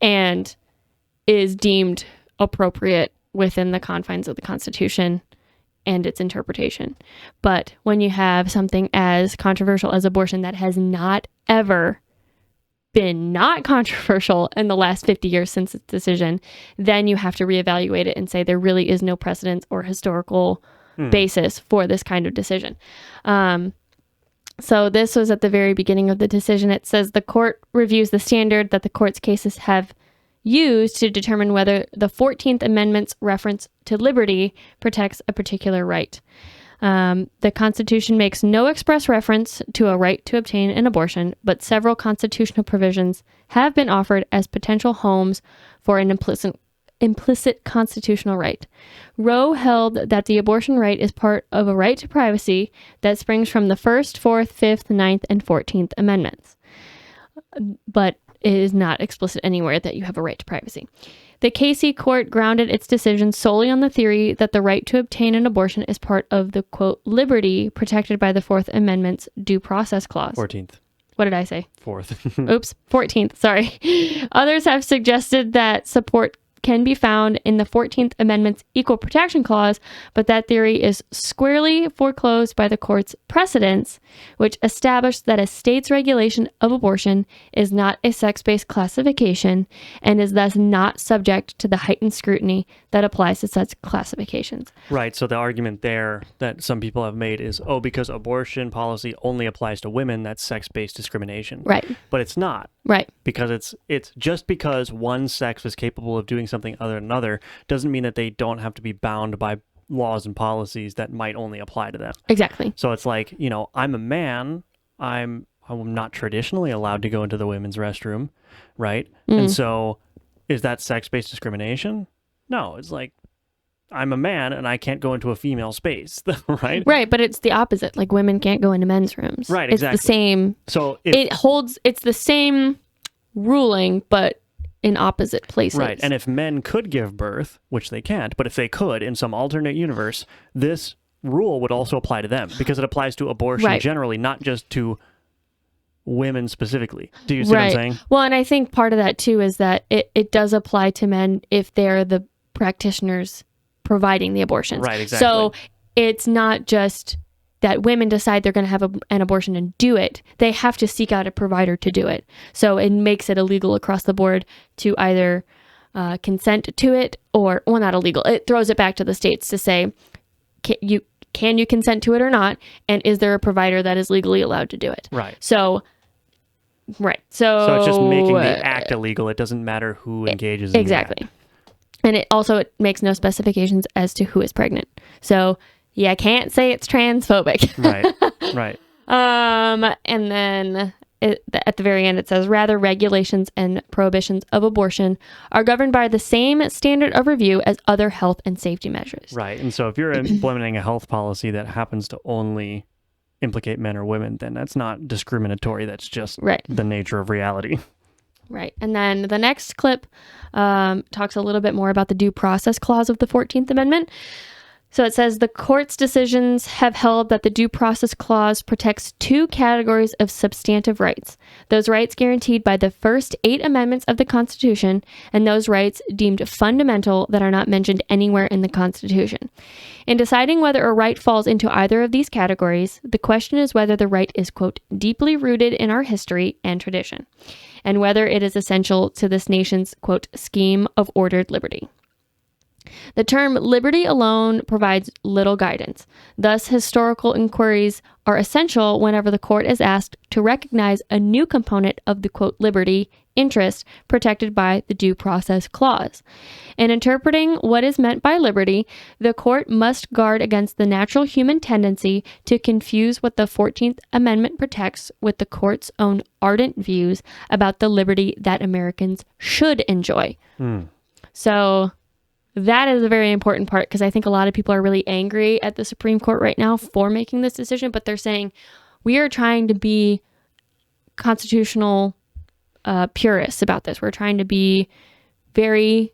and is deemed appropriate within the confines of the Constitution and its interpretation. But when you have something as controversial as abortion that has not ever been not controversial in the last 50 years since its decision, then you have to reevaluate it and say there really is no precedence or historical basis for this kind of decision. So this was at the very beginning of the decision. It says the court reviews the standard that the court's cases have used to determine whether the 14th Amendment's reference to liberty protects a particular right. The Constitution makes no express reference to a right to obtain an abortion, but several constitutional provisions have been offered as potential homes for an implicit constitutional right. Roe held that the abortion right is part of a right to privacy that springs from the 1st, 4th, 5th, 9th, and 14th Amendments, but it is not explicit anywhere that you have a right to privacy. The Casey court grounded its decision solely on the theory that the right to obtain an abortion is part of the, quote, liberty protected by the 4th Amendment's due process clause. 14th. What did I say? 4th. Oops, 14th, sorry. Others have suggested that support can be found in the 14th Amendment's Equal Protection Clause, but that theory is squarely foreclosed by the court's precedents, which established that a state's regulation of abortion is not a sex-based classification and is thus not subject to the heightened scrutiny that applies to such classifications. Right. So the argument there that some people have made is, because abortion policy only applies to women, that's sex-based discrimination. Right. But it's not. Right. Because it's just because one sex is capable of doing something other than another doesn't mean that they don't have to be bound by laws and policies that might only apply to them. Exactly. So it's like, I'm a man. I'm not traditionally allowed to go into the women's restroom, right? And so is that sex-based discrimination? No, it's like I'm a man and I can't go into a female space, right? Right, but it's the opposite. Like women can't go into men's rooms. Right, exactly. It's the same. So it's the same ruling, but in opposite places. Right, and if men could give birth, which they can't, but if they could in some alternate universe, this rule would also apply to them because it applies to abortion generally, not just to women specifically. Do you see what I'm saying? Well, and I think part of that too is that it does apply to men if they're the practitioners providing the abortions. Right, exactly. So it's not just that women decide they're going to have an abortion and do it. They have to seek out a provider to do it. So it makes it illegal across the board to either consent to it or, well, not illegal. It throws it back to the states to say, can you consent to it or not? And is there a provider that is legally allowed to do it? Right. So it's just making the act illegal. It doesn't matter who engages in exactly. the act. And it makes no specifications as to who is pregnant. So I can't say it's transphobic. Right. And then at the very end, it says, rather, regulations and prohibitions of abortion are governed by the same standard of review as other health and safety measures. Right. And so if you're implementing a health policy that happens to only implicate men or women, then that's not discriminatory. That's just the nature of reality. Right. And then the next clip talks a little bit more about the due process clause of the 14th Amendment. So it says the court's decisions have held that the due process clause protects two categories of substantive rights: those rights guaranteed by the first 8 amendments of the Constitution and those rights deemed fundamental that are not mentioned anywhere in the Constitution. In deciding whether a right falls into either of these categories, the question is whether the right is, quote, deeply rooted in our history and tradition, and whether it is essential to this nation's, quote, scheme of ordered liberty. The term liberty alone provides little guidance. Thus, historical inquiries are essential whenever the court is asked to recognize a new component of the, quote, liberty interest protected by the due process clause. In interpreting what is meant by liberty, the court must guard against the natural human tendency to confuse what the 14th Amendment protects with the court's own ardent views about the liberty that Americans should enjoy. So that is a very important part, because I think a lot of people are really angry at the Supreme Court right now for making this decision, but they're saying we are trying to be constitutional purists about this. We're trying to be very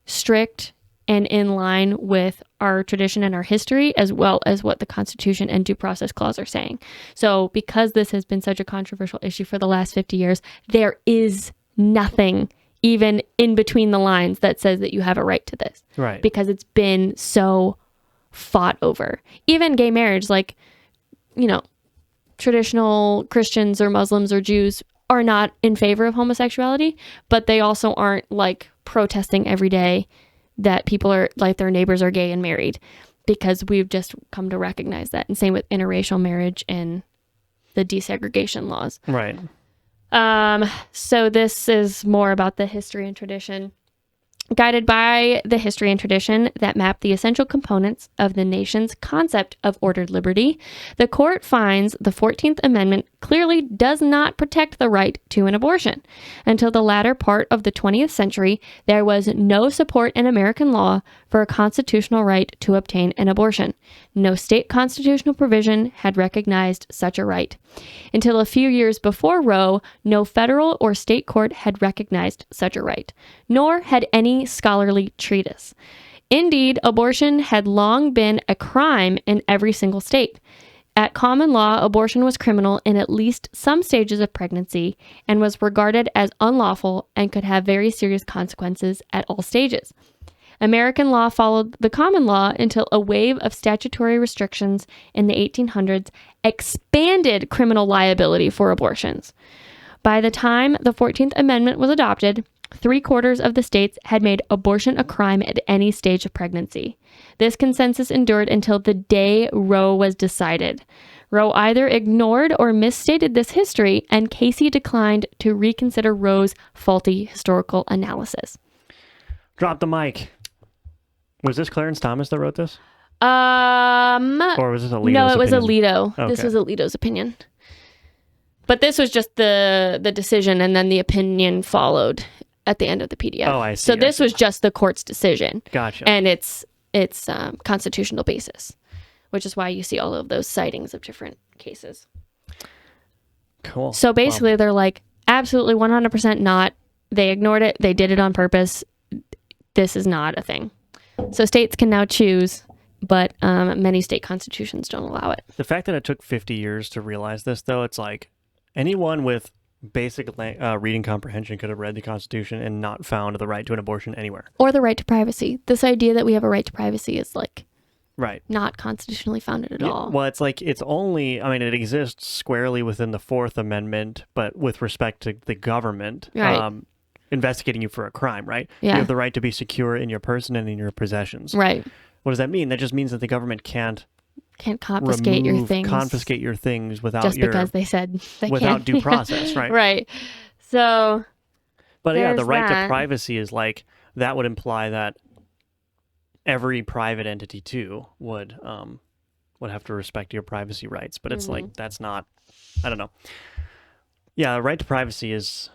strict and in line with our tradition and our history, as well as what the Constitution and due process clause are saying. So because this has been such a controversial issue for the last 50 years, there is nothing even in between the lines that says that you have a right to this. Right. Because it's been so fought over. Even gay marriage, like, traditional Christians or Muslims or Jews are not in favor of homosexuality, but they also aren't like protesting every day that people are like their neighbors are gay and married, because we've just come to recognize that. And same with interracial marriage and the desegregation laws. Right. So this is more about the history and tradition. Guided by the history and tradition that map the essential components of the nation's concept of ordered liberty, the court finds the 14th Amendment clearly does not protect the right to an abortion. Until the latter part of the 20th century, there was no support in American law for a constitutional right to obtain an abortion. No state constitutional provision had recognized such a right. Until a few years before Roe, no federal or state court had recognized such a right, nor had any scholarly treatise. Indeed, abortion had long been a crime in every single state. At common law, abortion was criminal in at least some stages of pregnancy and was regarded as unlawful and could have very serious consequences at all stages. American law followed the common law until a wave of statutory restrictions in the 1800s expanded criminal liability for abortions. By the time the 14th Amendment was adopted, 3/4 of the states had made abortion a crime at any stage of pregnancy. This consensus endured until the day Roe was decided. Roe either ignored or misstated this history, and Casey declined to reconsider Roe's faulty historical analysis. Drop the mic. Was this Clarence Thomas that wrote this? Or was this Alito's No, it was opinion? Alito. Okay. This was Alito's opinion. But this was just the decision, and then the opinion followed at the end of the PDF. Oh, I see. So this was just the court's decision. Gotcha. And its constitutional basis, which is why you see all of those sightings of different cases. Cool. So basically, they're like, absolutely 100% not. They ignored it. They did it on purpose. This is not a thing. So states can now choose, but many state constitutions don't allow it. The fact that it took 50 years to realize this, though, it's like anyone with basic reading comprehension could have read the Constitution and not found the right to an abortion anywhere. Or the right to privacy. This idea that we have a right to privacy is like Right. not constitutionally founded at all. Well, it's like it's only, I mean, it exists squarely within the Fourth Amendment, but with respect to the government Right. investigating you for a crime, right? Yeah. You have the right to be secure in your person and in your possessions. Right. What does that mean? That just means that the government can't Confiscate your things. confiscate your things without just your because they said they without can't. due process, right? Right. So But yeah, the there's right that. to privacy is like that would imply that every private entity too would have to respect your privacy rights. But it's like that's not, I don't know. Yeah, the right to privacy is,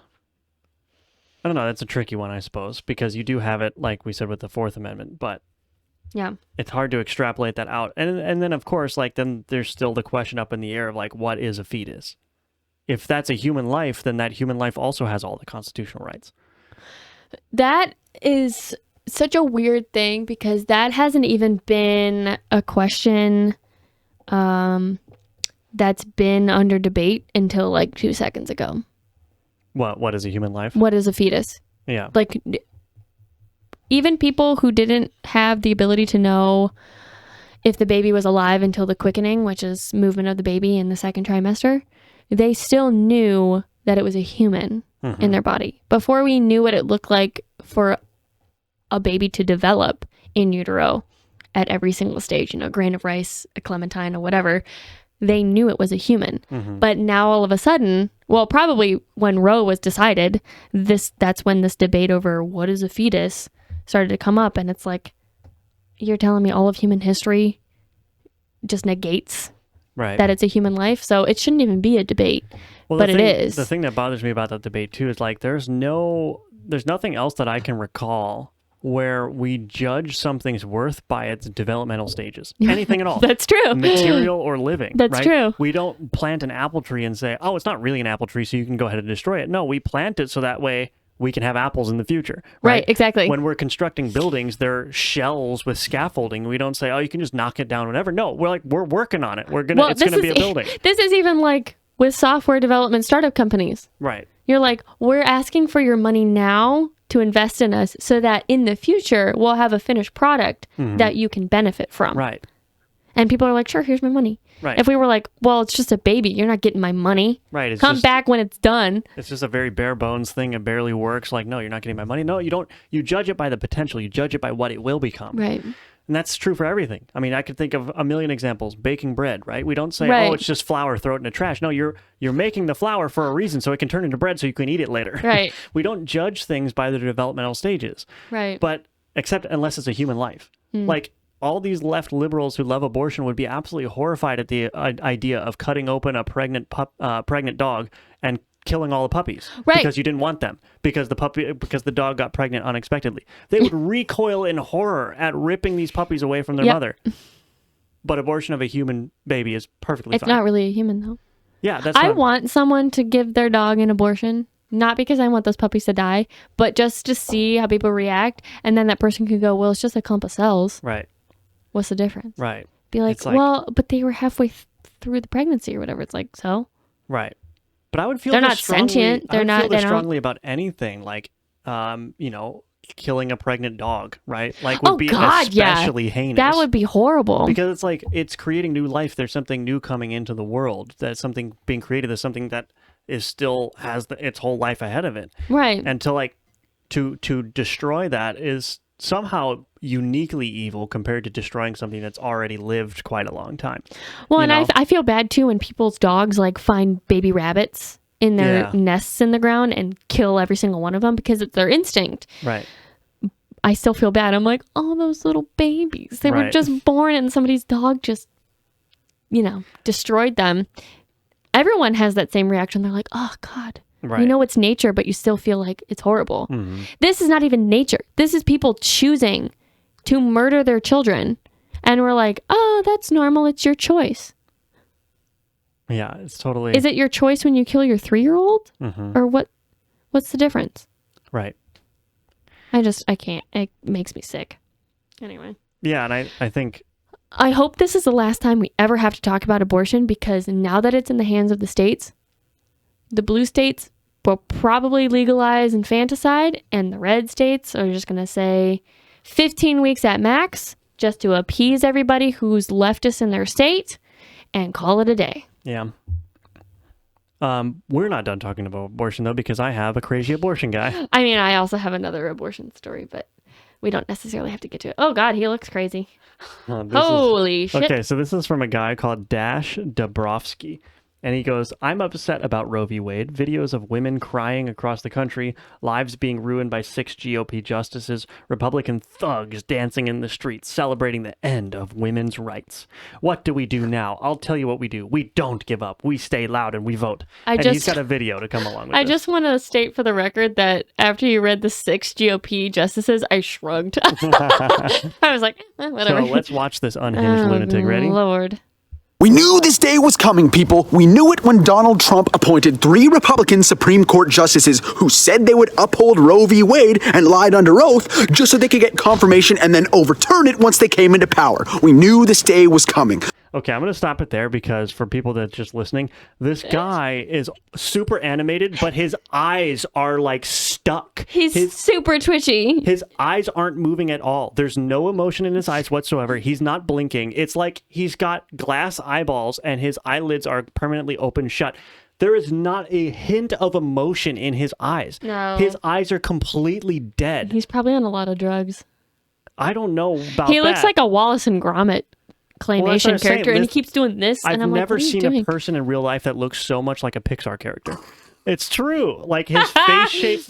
I don't know, that's a tricky one, I suppose, because you do have it, like we said, with the Fourth Amendment, but yeah. it's hard to extrapolate that out. And then of course, like then there's still the question up in the air of like, what is a fetus? If that's a human life, then that human life also has all the constitutional rights. That is such a weird thing because that hasn't even been a question that's been under debate until like 2 seconds ago. What is a human life? What is a fetus? Yeah. Like, even people who didn't have the ability to know if the baby was alive until the quickening, which is movement of the baby in the second trimester, they still knew that it was a human in their body. Before we knew what it looked like for a baby to develop in utero at every single stage, a grain of rice, a clementine, or whatever, they knew it was a human. But now all of a sudden, well, probably when Roe was decided, that's when this debate over what is a fetus started to come up. And it's like, you're telling me all of human history just negates Right. that it's a human life? So it shouldn't even be a debate. Well, but it is. The thing that bothers me about that debate too is like there's nothing else that I can recall where we judge something's worth by its developmental stages. Anything at all. That's true. Material or living. That's right? true. We don't plant an apple tree and say, oh, it's not really an apple tree, so you can go ahead and destroy it. No, we plant it so that way we can have apples in the future. Right, exactly. When we're constructing buildings, they're shells with scaffolding. We don't say, oh, you can just knock it down, whatever. No, we're working on it. It's gonna be a building. This is even like with software development startup companies. Right. You're like, we're asking for your money now to invest in us so that in the future we'll have a finished product that you can benefit from. Right. And people are like, sure, here's my money. Right. If we were like, well, it's just a baby, you're not getting my money. Right. It's Come just, back when it's done. It's just a very bare bones thing. It barely works. Like, no, you're not getting my money. No, you don't. You judge it by the potential. You judge it by what it will become. Right. And that's true for everything. I mean, I could think of a million examples. Baking bread, right? We don't say, Right. oh, it's just flour, throw it in the trash. No, you're making the flour for a reason so it can turn into bread so you can eat it later. Right. We don't judge things by their developmental stages. Right. But except unless it's a human life. Like all these left liberals who love abortion would be absolutely horrified at the idea of cutting open a pregnant dog and killing all the puppies Right. because you didn't want them because the dog got pregnant unexpectedly. They would recoil in horror at ripping these puppies away from their Yep. mother. But abortion of a human baby is perfectly It's fine. not really a human, though. Yeah, that's I not- want someone to give their dog an abortion, not because I want those puppies to die, but just to see how people react. And then that person could go, well, it's just a clump of cells. right, What's the difference? right, Be like, It's like- well, but they were halfway through the pregnancy or whatever. It's like, so? right. But I would feel They're this not strongly, sentient. I would They're feel not- this they don't- strongly about anything like, killing a pregnant dog, right? Like would Oh, be God, yeah. especially heinous. That would be horrible. Because it's like it's creating new life. There's something new coming into the world. There's something being created. There's something that is still has its whole life ahead of it. Right. And to destroy that is somehow uniquely evil compared to destroying something that's already lived quite a long time. Well, you and know? I feel bad too when people's dogs like find baby rabbits in their Yeah. nests in the ground and kill every single one of them because it's their instinct. Right. I still feel bad. I'm like, oh, those little babies. They were Right. just born and somebody's dog just, destroyed them. Everyone has that same reaction. They're like, oh, God. Right. You know it's nature, but you still feel like it's horrible. This is not even nature. This is people choosing to murder their children. And we're like, oh, that's normal. It's your choice. Yeah, it's totally Is it your choice when you kill your 3-year-old? Or what's the difference? right. I can't. It makes me sick. Anyway. Yeah, and I think I hope this is the last time we ever have to talk about abortion because now that it's in the hands of the states, the blue states will probably legalize infanticide and the red states are just going to say 15 weeks at max just to appease everybody who's leftist in their state and call it a day. yeah. We're not done talking about abortion though because I have a crazy abortion guy. I mean, I also have another abortion story, but we don't necessarily have to get to it. Oh, God, he looks crazy. This is- Holy shit. Okay, so this is from a guy called Dash Dabrowski. And he goes, I'm upset about Roe v. Wade. Videos of women crying across the country, lives being ruined by 6 GOP justices, Republican thugs dancing in the streets, celebrating the end of women's rights. What do we do now? I'll tell you what we do. We don't give up. We stay loud and we vote. He's got a video to come along with I this. just want to state for the record that after you read the 6 GOP justices, I shrugged. I was like, whatever. So let's watch this unhinged lunatic. Ready? Lord. We knew this day was coming, people. We knew it when Donald Trump appointed 3 Republican Supreme Court justices who said they would uphold Roe v. Wade and lied under oath just so they could get confirmation and then overturn it once they came into power. We knew this day was coming. Okay, I'm going to stop it there because for people that are just listening, this guy is super animated, but his eyes are like stuck. He's super twitchy. His eyes aren't moving at all. There's no emotion in his eyes whatsoever. He's not blinking. It's like he's got glass eyeballs and his eyelids are permanently open shut. There is not a hint of emotion in his eyes. No. His eyes are completely dead. He's probably on a lot of drugs. I don't know about He looks that. like a Wallace and Gromit Well, that's what claymation I'm saying. character, and he This- keeps doing this, I've and I'm like, never what are you seen doing? a person in real life that looks so much like a Pixar character. It's true. Like his face shape,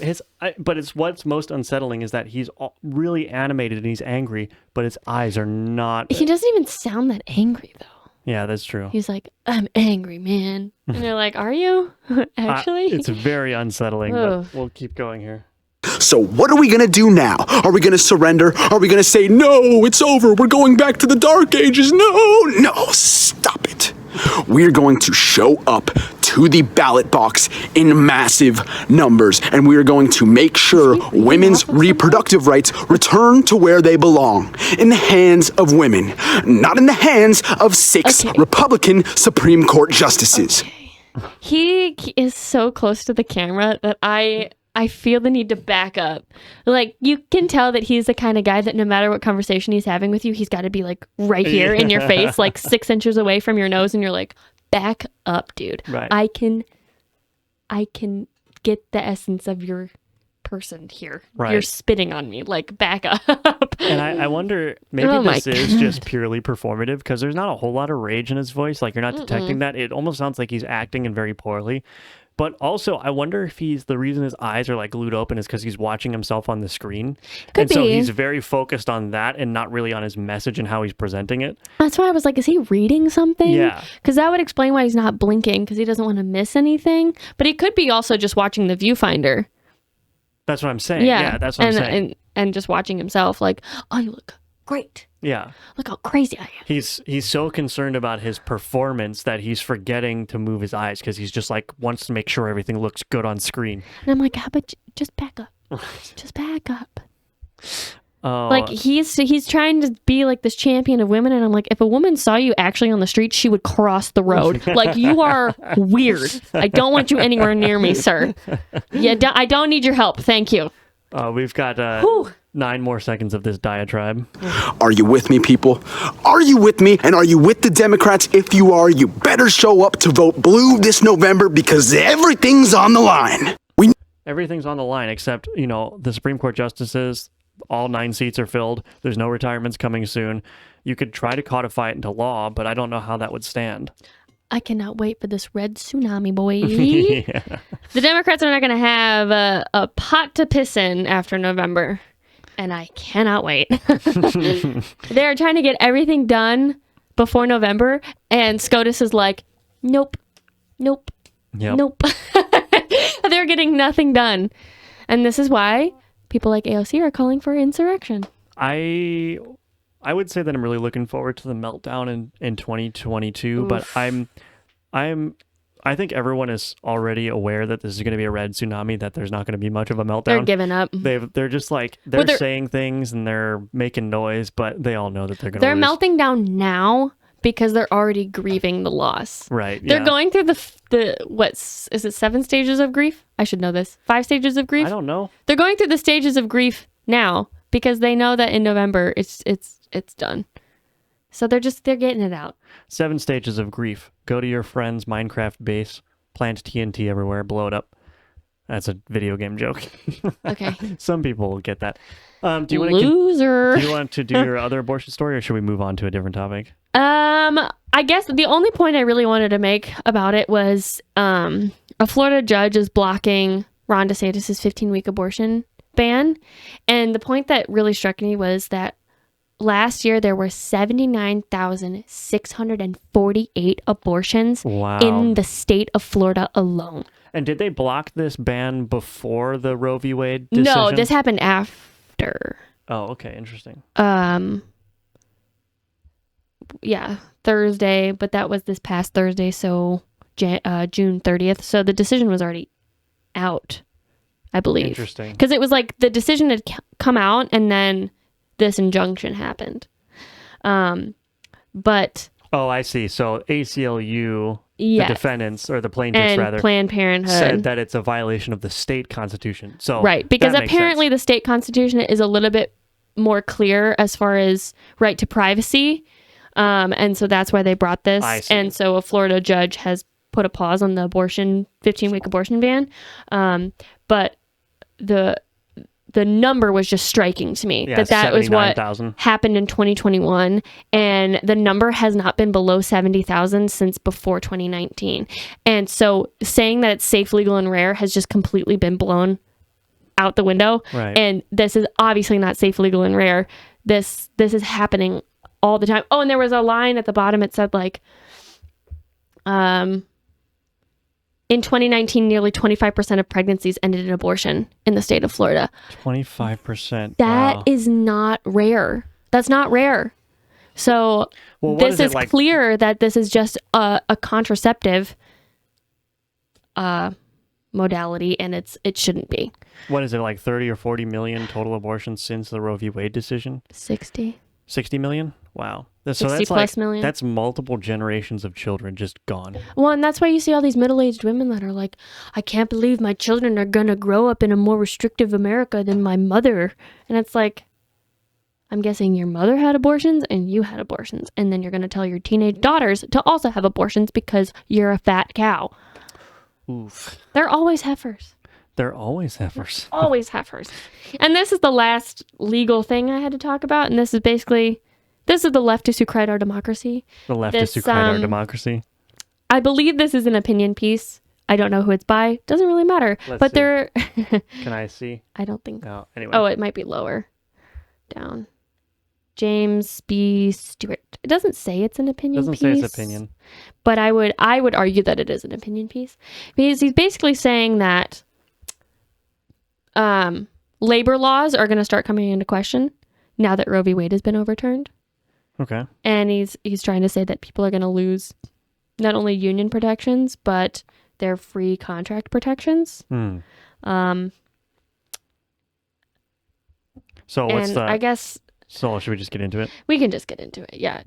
but it's what's most unsettling is that he's really animated and he's angry, but his eyes are not. He doesn't even sound that angry, though. Yeah, that's true. He's like, I'm angry, man. And they're like, are you? Actually? It's very unsettling, Ugh. but we'll keep going here. So what are we gonna do now? Are we gonna surrender? Are we gonna say, no, it's over, we're going back to the dark ages? No, stop it. We're going to show up to the ballot box in massive numbers, and we are going to make sure women's reproductive rights return to where they belong, in the hands of women, not in the hands of 6 Okay. Republican Supreme Court justices. He is so close to the camera that I I feel the need to back up. Like, you can tell that he's the kind of guy that no matter what conversation he's having with you, he's got to be like right here in your face, like 6 inches away from your nose, and you're like, back up, dude. Right. I can get the essence of your person here. Right. You're spitting on me. Like, back up. And I wonder, maybe Oh my this is just purely performative because there's not a whole lot of rage in his voice. Like, you're not detecting that. It almost sounds like he's acting and very poorly. But also, I wonder if the reason his eyes are like glued open is because he's watching himself on the screen. Could So be. he's very focused on that and not really on his message and how he's presenting it. That's why I was like, is he reading something? Yeah. Because that would explain why he's not blinking, because he doesn't want to miss anything. But he could be also just watching the viewfinder. That's what I'm saying. Yeah, that's what I'm saying. And just watching himself like, oh, you look great. Yeah. Look how crazy I am. He's so concerned about his performance that he's forgetting to move his eyes because he's just like wants to make sure everything looks good on screen. And I'm like, how about just back up? Just back up. Oh, Like, he's trying to be like this champion of women, and I'm like, if a woman saw you actually on the street, she would cross the road. Like, you are weird. I don't want you anywhere near me, sir. Yeah, I don't need your help. Thank you. we've got Whew. 9 more seconds of this diatribe. Are you with me, people? Are you with me? And are you with the Democrats? If you are, you better show up to vote blue this November because everything's on the line. Everything's on the line except, the Supreme Court justices. All 9 seats are filled. There's no retirements coming soon. You could try to codify it into law, but I don't know how that would stand. I cannot wait for this red tsunami, boy. Yeah. The Democrats are not going to have a pot to piss in after November, and I cannot wait. They're trying to get everything done before November, and SCOTUS is like, nope, nope, Yep. nope. They're getting nothing done. And this is why people like AOC are calling for insurrection. I would say that I'm really looking forward to the meltdown in 2022, Oof. but I think everyone is already aware that this is going to be a red tsunami, that there's not going to be much of a meltdown. They're giving up. They're just like, they're saying things and they're making noise, but they all know that they're going to They're lose. melting down now because they're already grieving the loss. Right. They're yeah. going through is it 7 stages of grief? I should know this. 5 stages of grief? I don't know. They're going through the stages of grief now because they know that in November it's done. So they're getting it out. 7 stages of grief. Go to your friend's Minecraft base, plant TNT everywhere, blow it up. That's a video game joke. Okay. Some people will get that. Do you want Loser. to do your other abortion story, or should we move on to a different topic? I guess the only point I really wanted to make about it was a Florida judge is blocking Ron DeSantis' 15-week abortion ban. And the point that really struck me was that last year there were 79,648 abortions Wow. in the state of Florida alone. And did they block this ban before the Roe v. Wade decision? No, this happened after. Oh, okay, interesting. Yeah, Thursday, but that was this past Thursday, so June 30th. So the decision was already out, I believe. Interesting. Because it was like the decision had come out and then this injunction happened. But Oh, I see. So ACLU, yes, the defendants, or the plaintiffs and rather, Planned Parenthood said that it's a violation of the state constitution. So right, because that makes apparently sense. the state constitution is a little bit more clear as far as right to privacy. And so that's why they brought this. I see. And so a Florida judge has put a pause on the 15-week abortion ban. But the number was just striking to me. Yeah, that was what 79,000. happened in 2021. And the number has not been below 70,000 since before 2019. And so saying that it's safe, legal, and rare has just completely been blown out the window. Right. And this is obviously not safe, legal, and rare. This is happening all the time. Oh, and there was a line at the bottom. It said like, in 2019, nearly 25% of pregnancies ended in abortion in the state of Florida. 25%. That Wow. is not rare. That's not rare. So Well, what this is it is like? clear that this is just a contraceptive modality, and it shouldn't be. What is it, like 30 or 40 million total abortions since the Roe v. Wade decision? 60. 60 million? Wow. So 60 that's plus million. That's multiple generations of children just gone. Well, and that's why you see all these middle-aged women that are like, I can't believe my children are going to grow up in a more restrictive America than my mother. And it's like, I'm guessing your mother had abortions and you had abortions. And then you're going to tell your teenage daughters to also have abortions because you're a fat cow. Oof. They're always heifers. They're always heifers. Always heifers. And this is the last legal thing I had to talk about. And this is the leftists who cried our democracy. The leftists This, who cried our democracy. I believe this is an opinion piece. I don't know who it's by. Doesn't really matter. Let's but see. they're... Can I see? I don't think... No. Anyway. Oh, it might be lower down. James B. Stewart. It doesn't say it's an opinion Doesn't piece. say it's opinion. But I would argue that it is an opinion piece. Because he's basically saying that labor laws are going to start coming into question now that Roe v. Wade has been overturned. Okay. And he's trying to say that people are going to lose not only union protections, but their free contract protections. So what's And the... I guess So should we just get into it? we can just get into it. Yeah.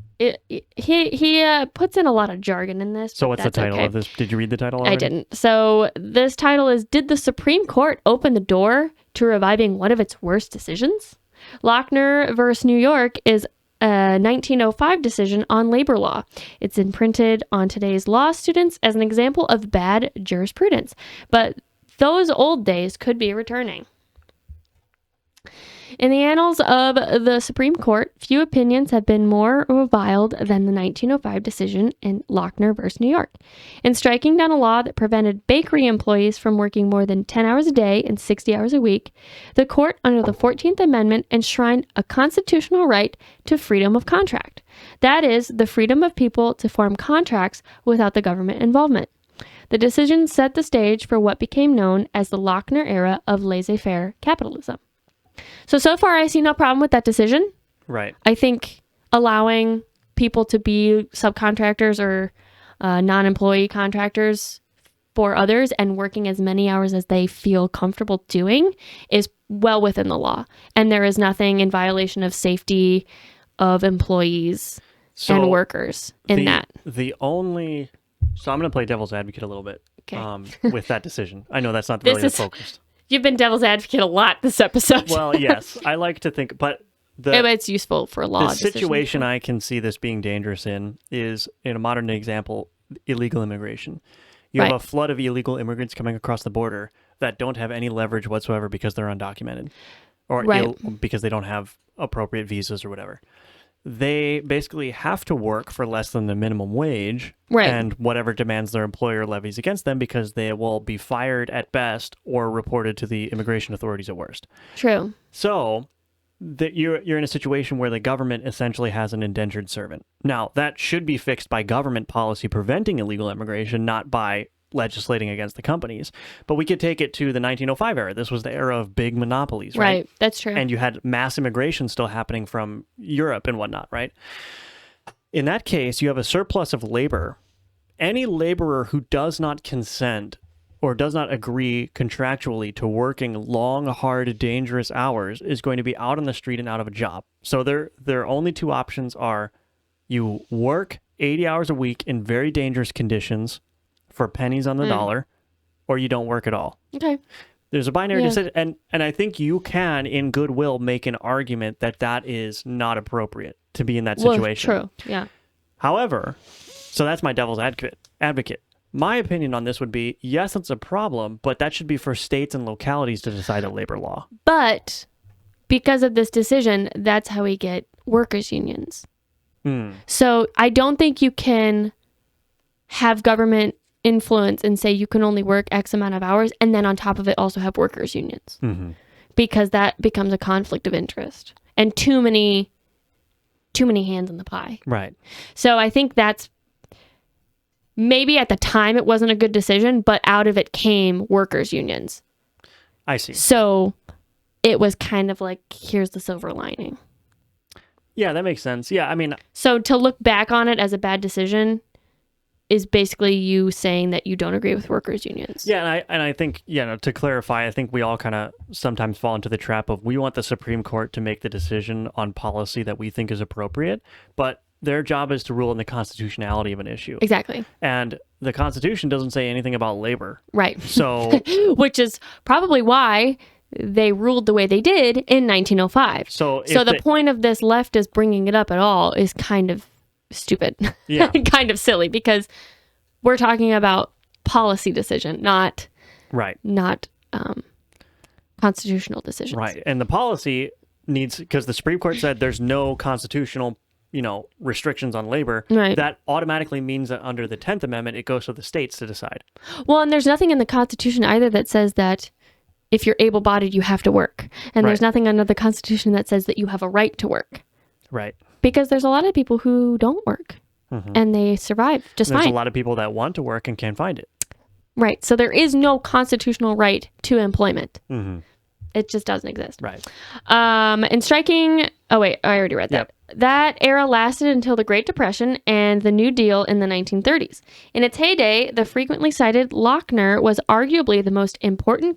He puts in a lot of jargon in this. So but what's the that's title okay. of this? Did you read the title already? I didn't. So this title is, Did the Supreme Court Open the Door to Reviving One of Its Worst Decisions? Lochner versus New York is a 1905 decision on labor law. It's imprinted on today's law students as an example of bad jurisprudence, but those old days could be returning. In the annals of the Supreme Court, few opinions have been more reviled than the 1905 decision in Lochner versus New York. In striking down a law that prevented bakery employees from working more than 10 hours a day and 60 hours a week, the court, under the 14th Amendment, enshrined a constitutional right to freedom of contract. That is, the freedom of people to form contracts without the government involvement. The decision set the stage for what became known as the Lochner era of laissez-faire capitalism. So far, I see no problem with that decision. Right. I think allowing people to be subcontractors or non-employee contractors for others and working as many hours as they feel comfortable doing is well within the law. And there is nothing in violation of safety of employees and workers in that. So I'm going to play devil's advocate a little bit Okay. with that decision. I know that's not really the focus. You've been devil's advocate a lot this episode. Well, yes, I like to think, but it's useful for law the situation decisions. I can see this being dangerous in is, in a modern day example, illegal immigration. You have Right. a flood of illegal immigrants coming across the border that don't have any leverage whatsoever because they're undocumented or Right. because they don't have appropriate visas or whatever. They basically have to work for less than the minimum wage Right. and whatever demands their employer levies against them, because they will be fired at best or reported to the immigration authorities at worst. True. So you're in a situation where the government essentially has an indentured servant. Now, that should be fixed by government policy preventing illegal immigration, not by legislating against the companies. But we could take it to the 1905 era. This was the era of big monopolies, right? Right. That's true. And you had mass immigration still happening from Europe and whatnot, right? In that case, you have a surplus of labor. Any laborer who does not consent or does not agree contractually to working long, hard, dangerous hours is going to be out on the street and out of a job. So their only two options are you work 80 hours a week in very dangerous conditions for pennies on the dollar, or you don't work at all. Okay. There's a binary Yeah. decision, and I think you can, in goodwill, make an argument that that is not appropriate to be in that situation. Well, true. Yeah. However, so that's my devil's advocate. My opinion on this would be, yes, it's a problem, but that should be for states and localities to decide a labor law. But because of this decision, that's how we get workers' unions. So I don't think you can have government influence and say you can only work X amount of hours and then on top of it also have workers' unions. Because that becomes a conflict of interest and too many hands in the pie. Right. So I think that's maybe at the time it wasn't a good decision, but out of it came workers' unions. I see. So it was kind of like, here's the silver lining. Yeah, that makes sense. Yeah, I mean, So to look back on it as a bad decision is basically you saying that you don't agree with workers' unions. yeah, and I think, to clarify, I think we all kind of sometimes fall into the trap of we want the Supreme Court to make the decision on policy that we think is appropriate, but their job is to rule in the constitutionality of an issue. Exactly. And the Constitution doesn't say anything about labor. Right. So Which is probably why they ruled the way they did in 1905. So the point of this leftist bringing it up at all is kind of stupid. Yeah. Kind of silly, because we're talking about policy decision, not right. Constitutional decisions. Right. And the policy needs, because the Supreme Court said there's no constitutional, restrictions on labor. Right. That automatically means that under the 10th Amendment, it goes to the states to decide. Well, and there's nothing in the Constitution either that says that if you're able-bodied, you have to work. And there's Right. nothing under the Constitution that says that you have a right to work. Right. Because there's a lot of people who don't work and they survive just There's fine. a lot of people that want to work and can't find it. Right. So there is no constitutional right to employment. Mm-hmm. It just doesn't exist. Right. And striking. Oh, wait. I already read that. That era lasted until the Great Depression and the New Deal in the 1930s. In its heyday, the frequently cited Lochner was arguably the most important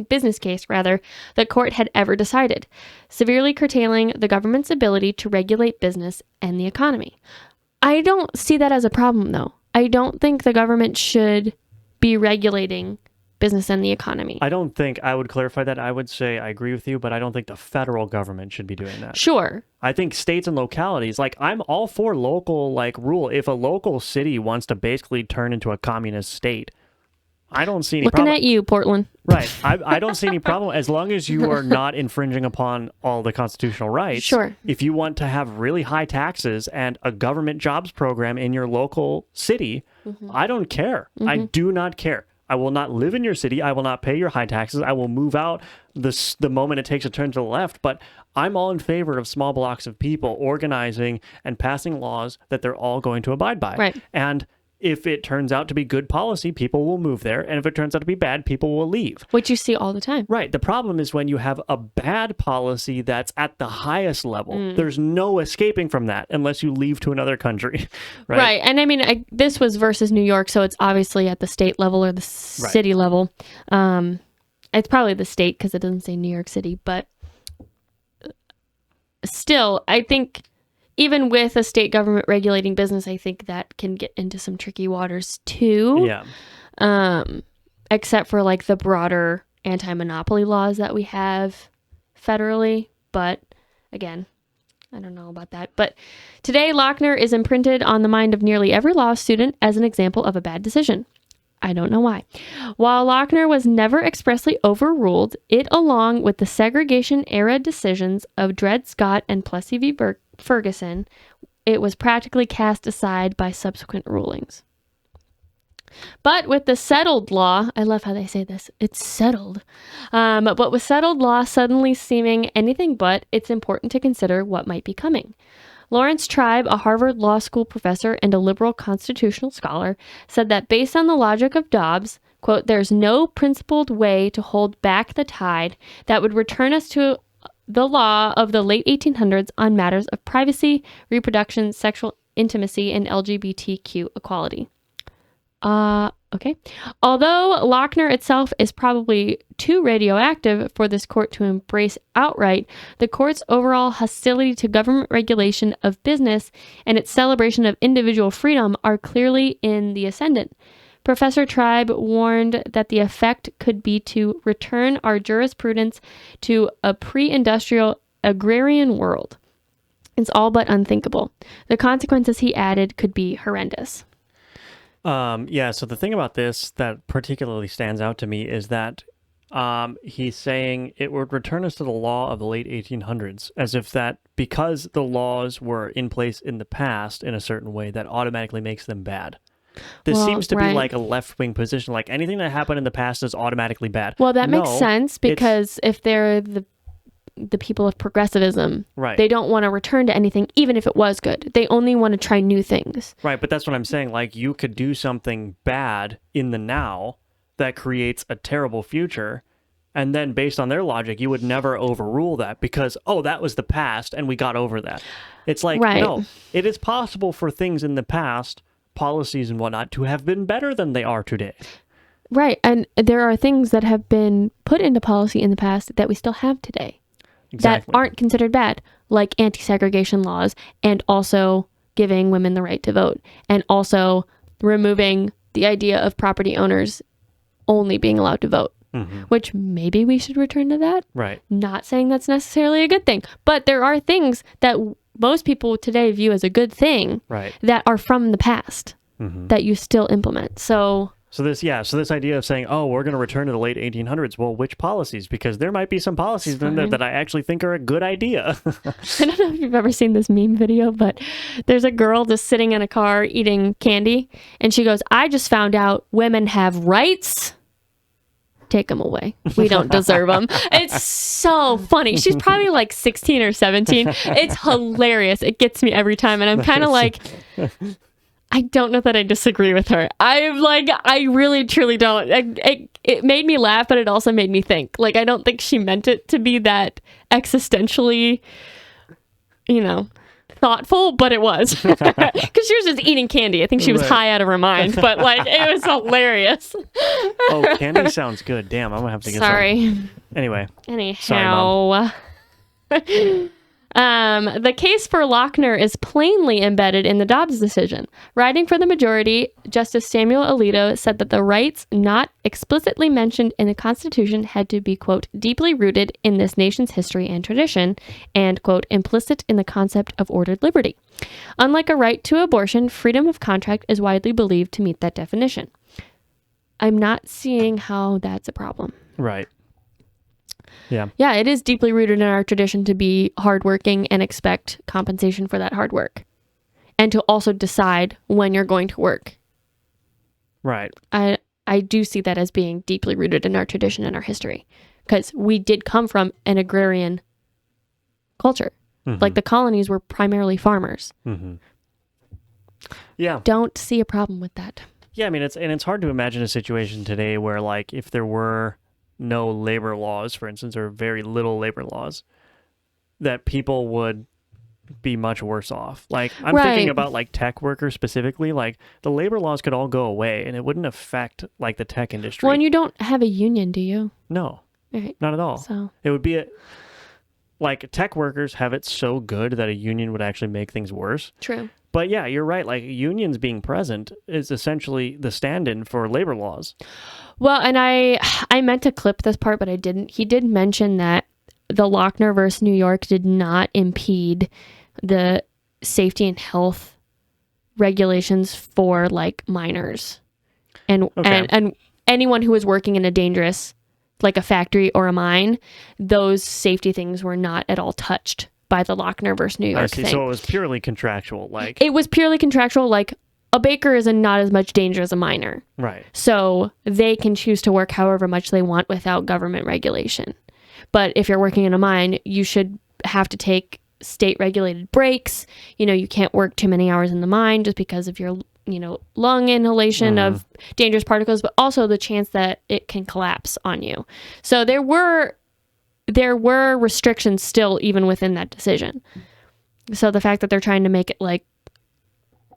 business case, the court had ever decided, severely curtailing the government's ability to regulate business and the economy. I don't see that as a problem, though. I don't think the government should be regulating business and the economy. I would clarify that. I would say I agree with you, but I don't think the federal government should be doing that. Sure. I think states and localities, I'm all for local, rule. If a local city wants to basically turn into a communist state, I don't see any Looking problem. at you, Portland. Right. I don't see any problem as long as you are not infringing upon all the constitutional rights. Sure. If you want to have really high taxes and a government jobs program in your local city, I don't care. I do not care. I will not live in your city. I will not pay your high taxes. I will move out the moment it takes a turn to the left. But I'm all in favor of small blocks of people organizing and passing laws that they're all going to abide by. Right. And if it turns out to be good policy, people will move there. And if it turns out to be bad, people will leave. Which you see all the time. Right. The problem is when you have a bad policy that's at the highest level, there's no escaping from that unless you leave to another country. Right. And I mean, this was versus New York, so it's obviously at the state level or the city level. It's probably the state because it doesn't say New York City. But still, I think even with a state government regulating business, I think that can get into some tricky waters too. Yeah. Except for the broader anti-monopoly laws that we have federally. But again, I don't know about that. But today, Lochner is imprinted on the mind of nearly every law student as an example of a bad decision. I don't know why. While Lochner was never expressly overruled, it, along with the segregation-era decisions of Dred Scott and Plessy v. Ferguson, it was practically cast aside by subsequent rulings. But with the settled law, I love how they say this, it's settled. But with settled law suddenly seeming anything but, it's important to consider what might be coming. Lawrence Tribe, a Harvard Law School professor and a liberal constitutional scholar, said that based on the logic of Dobbs, quote, there's no principled way to hold back the tide that would return us to the law of the late 1800s on matters of privacy, reproduction, sexual intimacy, and LGBTQ equality. Okay. Although Lochner itself is probably too radioactive for this court to embrace outright, the court's overall hostility to government regulation of business and its celebration of individual freedom are clearly in the ascendant. Professor Tribe warned that the effect could be to return our jurisprudence to a pre-industrial agrarian world. It's all but unthinkable. The consequences, he added, could be horrendous. So the thing about this that particularly stands out to me is that he's saying it would return us to the law of the late 1800s, as if that because the laws were in place in the past in a certain way, that automatically makes them bad. This seems to be like a left-wing position, like anything that happened in the past is automatically bad. Well, that makes sense because if they're the people of progressivism, right, they don't want to return to anything, even if it was good. They only want to try new things. Right, but that's what I'm saying. You could do something bad in the now that creates a terrible future, and then based on their logic, you would never overrule that because, that was the past and we got over that. It's no, it is possible for things in the past, policies and whatnot, to have been better than they are today. Right, and there are things that have been put into policy in the past that we still have today. Exactly. that aren't considered bad, like anti-segregation laws, and also giving women the right to vote, and also removing the idea of property owners only being allowed to vote, which maybe we should return to that. Right. Not saying that's necessarily a good thing, but there are things that most people today view as a good thing Right. that are from the past that you still implement. So So this idea of saying, oh, we're going to return to the late 1800s. Well, which policies? Because there might be some policies in there that I actually think are a good idea. I don't know if you've ever seen this meme video, but there's a girl just sitting in a car eating candy, and she goes, I just found out women have rights. Take them away. We don't deserve them. It's so funny. She's probably like 16 or 17. It's hilarious. It gets me every time. And I'm kind of like, I don't know that I disagree with her. I'm like, I really, truly don't. It made me laugh, but it also made me think. Like, I don't think she meant it to be that existentially, thoughtful, but it was. Because she was just eating candy. I think she was Right. high out of her mind, but like, it was hilarious. Oh, candy sounds good. Damn, I'm going to have to get some. Sorry. Anyway. Anyhow. The case for Lochner is plainly embedded in the Dobbs decision. Writing for the majority, Justice Samuel Alito said that the rights not explicitly mentioned in the Constitution had to be, quote, deeply rooted in this nation's history and tradition, and, quote, implicit in the concept of ordered liberty. Unlike a right to abortion, freedom of contract is widely believed to meet that definition. I'm not seeing how that's a problem. Right. Yeah. Yeah, it is deeply rooted in our tradition to be hardworking and expect compensation for that hard work. And to also decide when you're going to work. Right. I do see that as being deeply rooted in our tradition and our history. Because we did come from an agrarian culture. Like the colonies were primarily farmers. Yeah. Don't see a problem with that. Yeah, I mean, it's hard to imagine a situation today where, like, if there were no labor laws, for instance, or very little labor laws, that people would be much worse off. Like, I'm thinking Right. about, like, tech workers specifically. Like, the labor laws could all go away, and it wouldn't affect, like, the tech industry. Well, and you don't have a union, do you? No, Right. not at all. So, It would be like, tech workers have it so good that a union would actually make things worse. true. But yeah, you're right. Like, unions being present is essentially the stand-in for labor laws. Well, and I meant to clip this part, but I didn't. He did mention that the Lochner versus New York did not impede the safety and health regulations for like minors and Okay. and anyone who was working in a dangerous, like a factory or a mine. Those safety things were not at all touched by the Lochner versus New I York see. thing. So it was purely contractual. Like, It was purely contractual. Like a baker is in not as much danger as a miner. right. So they can choose to work however much they want without government regulation. But if you're working in a mine, you should have to take state regulated breaks. You can't work too many hours in the mine just because of your, lung inhalation of dangerous particles, but also the chance that it can collapse on you. So there were restrictions still even within that decision. So the fact that they're trying to make it like,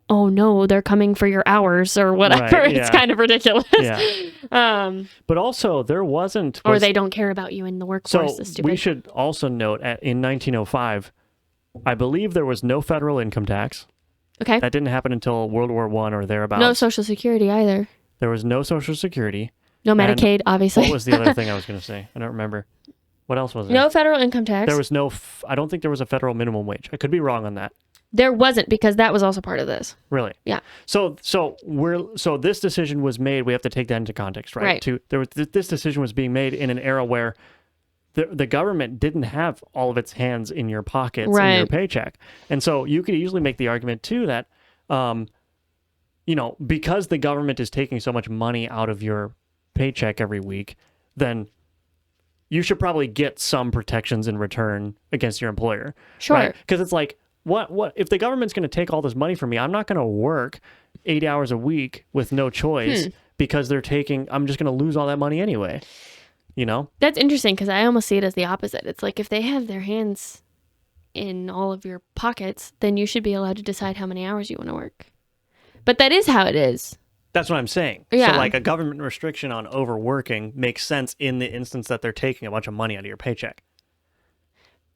oh no, they're coming for your hours or whatever. Right, It's yeah. kind of ridiculous. Yeah. But also, there wasn't. Or they don't care about you in the workforce. So Is stupid. we should also note in 1905, I believe there was no federal income tax. Okay. That didn't happen until World War I or thereabouts. No Social Security either. There was no Social Security. No And Medicaid, obviously. What was the other thing I was going to say? I don't remember. What else was there? No federal income tax. There was no. I don't think there was a federal minimum wage. I could be wrong on that. There wasn't, because that was also part of this. Really? Yeah. So this decision was made. We have to take that into context, right? Right. This decision was being made in an era where the government didn't have all of its hands in your pockets in your Right. paycheck, and so you could easily make the argument too that, because the government is taking so much money out of your paycheck every week, then you should probably get some protections in return against your employer. Sure. Because it's like, what if the government's going to take all this money from me? I'm not going to work 8 hours a week with no choice because I'm just going to lose all that money anyway. That's interesting, because I almost see it as the opposite. It's like if they have their hands in all of your pockets, then you should be allowed to decide how many hours you want to work. But that is how it is. That's what I'm saying. Yeah. So like a government restriction on overworking makes sense in the instance that they're taking a bunch of money out of your paycheck.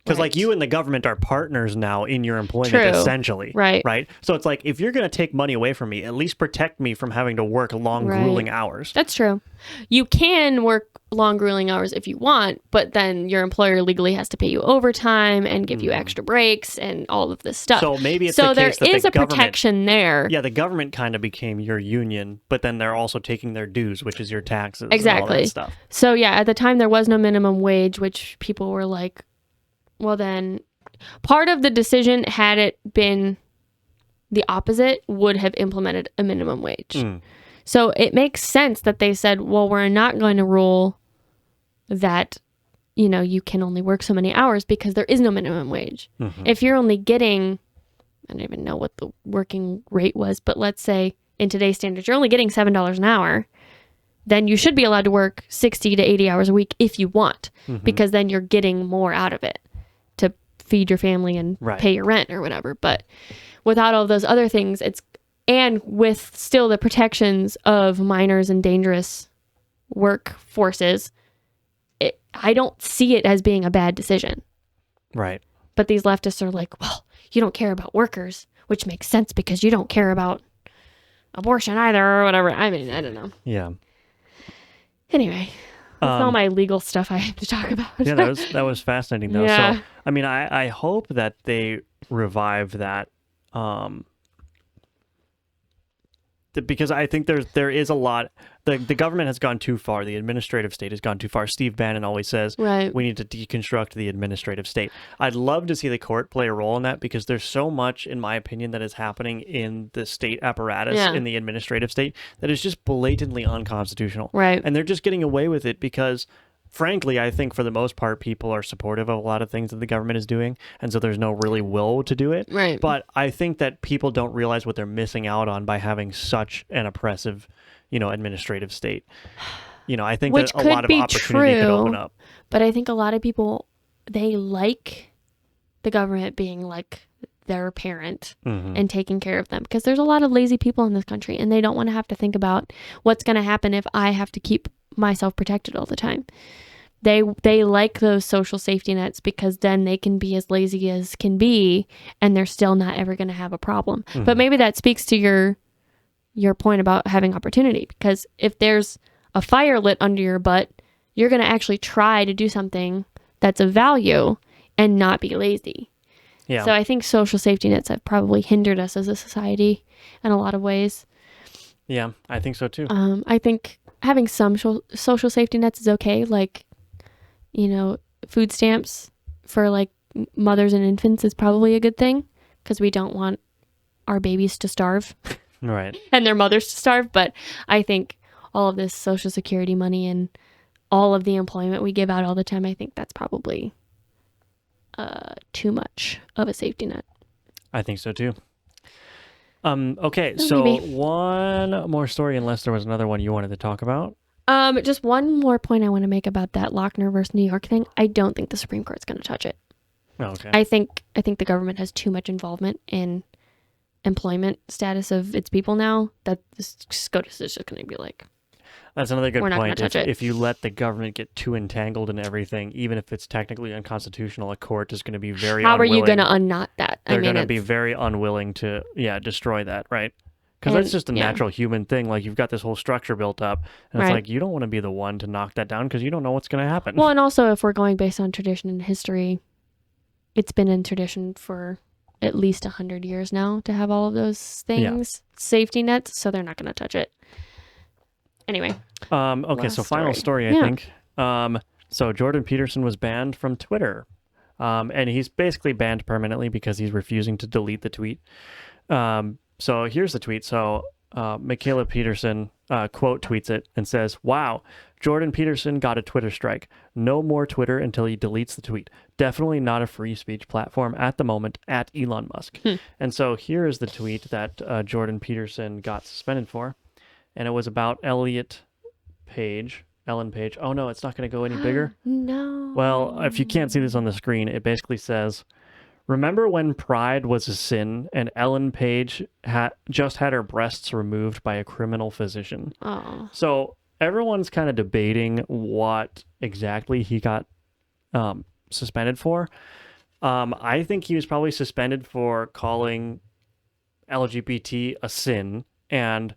Because like Right. you and the government are partners now in your employment, True. essentially. Right. Right. So it's like, if you're going to take money away from me, at least protect me from having to work long, Right. grueling hours. That's true. You can work long, grueling hours if you want, but then your employer legally has to pay you overtime and give you extra breaks and all of this stuff. So maybe it's so the there case that is the a government- protection there. Yeah, the government kind of became your union, but then they're also taking their dues, which is your taxes and all Exactly. that stuff. So yeah, at the time there was no minimum wage, which people were like, well then, part of the decision, had it been the opposite, would have implemented a minimum wage. Mm. So it makes sense that they said, well, we're not going to rule that, you know, you can only work so many hours because there is no minimum wage. Mhm. If you're only getting, I don't even know what the working rate was, but let's say in today's standards, you're only getting $7 an hour, then you should be allowed to work 60 to 80 hours a week if you want, because then you're getting more out of it to feed your family and Right. pay your rent or whatever. But without all those other things, and with still the protections of minors and dangerous workforces, I don't see it as being a bad decision. Right. But these leftists are like, well, you don't care about workers, which makes sense because you don't care about abortion either or whatever. I mean, I don't know. Yeah. Anyway, that's all my legal stuff I have to talk about. Yeah, that was fascinating though. Yeah. So I mean, I hope that they revive that, because I think there is a lot. The government has gone too far. The administrative state has gone too far. Steve Bannon always says Right. we need to deconstruct the administrative state. I'd love to see the court play a role in that, because there's so much, in my opinion, that is happening in the state apparatus, Yeah. in the administrative state, that is just blatantly unconstitutional. Right. And they're just getting away with it because, frankly, I think for the most part, people are supportive of a lot of things that the government is doing. And so there's no really will to do it. Right. But I think that people don't realize what they're missing out on by having such an oppressive, administrative state. I think Which that a could lot of be opportunity could true. open up. But I think a lot of people, they like the government being like their parent and taking care of them, because there's a lot of lazy people in this country and they don't want to have to think about what's going to happen if I have to keep myself protected all the time. They like those social safety nets because then they can be as lazy as can be and they're still not ever going to have a problem. But maybe that speaks to your point about having opportunity, because if there's a fire lit under your butt, you're going to actually try to do something that's of value and not be lazy. Yeah. So I think social safety nets have probably hindered us as a society in a lot of ways. Yeah, I think so too. I think having some social safety nets is okay, like, food stamps for like mothers and infants is probably a good thing, because we don't want our babies to starve Right. and their mothers to starve. But I think all of this social security money and all of the employment we give out all the time, I think that's probably too much of a safety net. I think so too. Okay, so maybe. one more story, unless there was another one you wanted to talk about. Just one more point I want to make about that Lochner versus New York thing. I don't think the Supreme Court's going to touch it. Oh, okay. I think the government has too much involvement in employment status of its people now, that this SCOTUS is just going to be like, That's another good We're not gonna point. touch it. If you let the government get too entangled in everything, even if it's technically unconstitutional, a court is going to be very how are unwilling. you going to unknot that? They're going to be very unwilling to, destroy that, right? Because that's And- just a yeah. natural human thing. Like, you've got this whole structure built up, and it's Right. like, you don't want to be the one to knock that down because you don't know what's going to happen. Well, and also if we're going based on tradition and history, it's been in tradition for at least 100 years now to have all of those things, safety nets, so they're not going to touch it. Anyway, Okay, last so final story, I Yeah. think. So Jordan Peterson was banned from Twitter. And he's basically banned permanently because he's refusing to delete the tweet. So here's the tweet. So Michaela Peterson quote tweets it and says, "Wow, Jordan Peterson got a Twitter strike. No more Twitter until he deletes the tweet. Definitely not a free speech platform at the moment at Elon Musk." And so here is the tweet that Jordan Peterson got suspended for. And it was about Ellen Page. Oh no, it's not going to go any bigger. no. Well, if you can't see this on the screen, it basically says, "Remember when pride was a sin and Ellen Page just had her breasts removed by a criminal physician?" Oh, So everyone's kind of debating what exactly he got suspended for. I think he was probably suspended for calling LGBT a sin and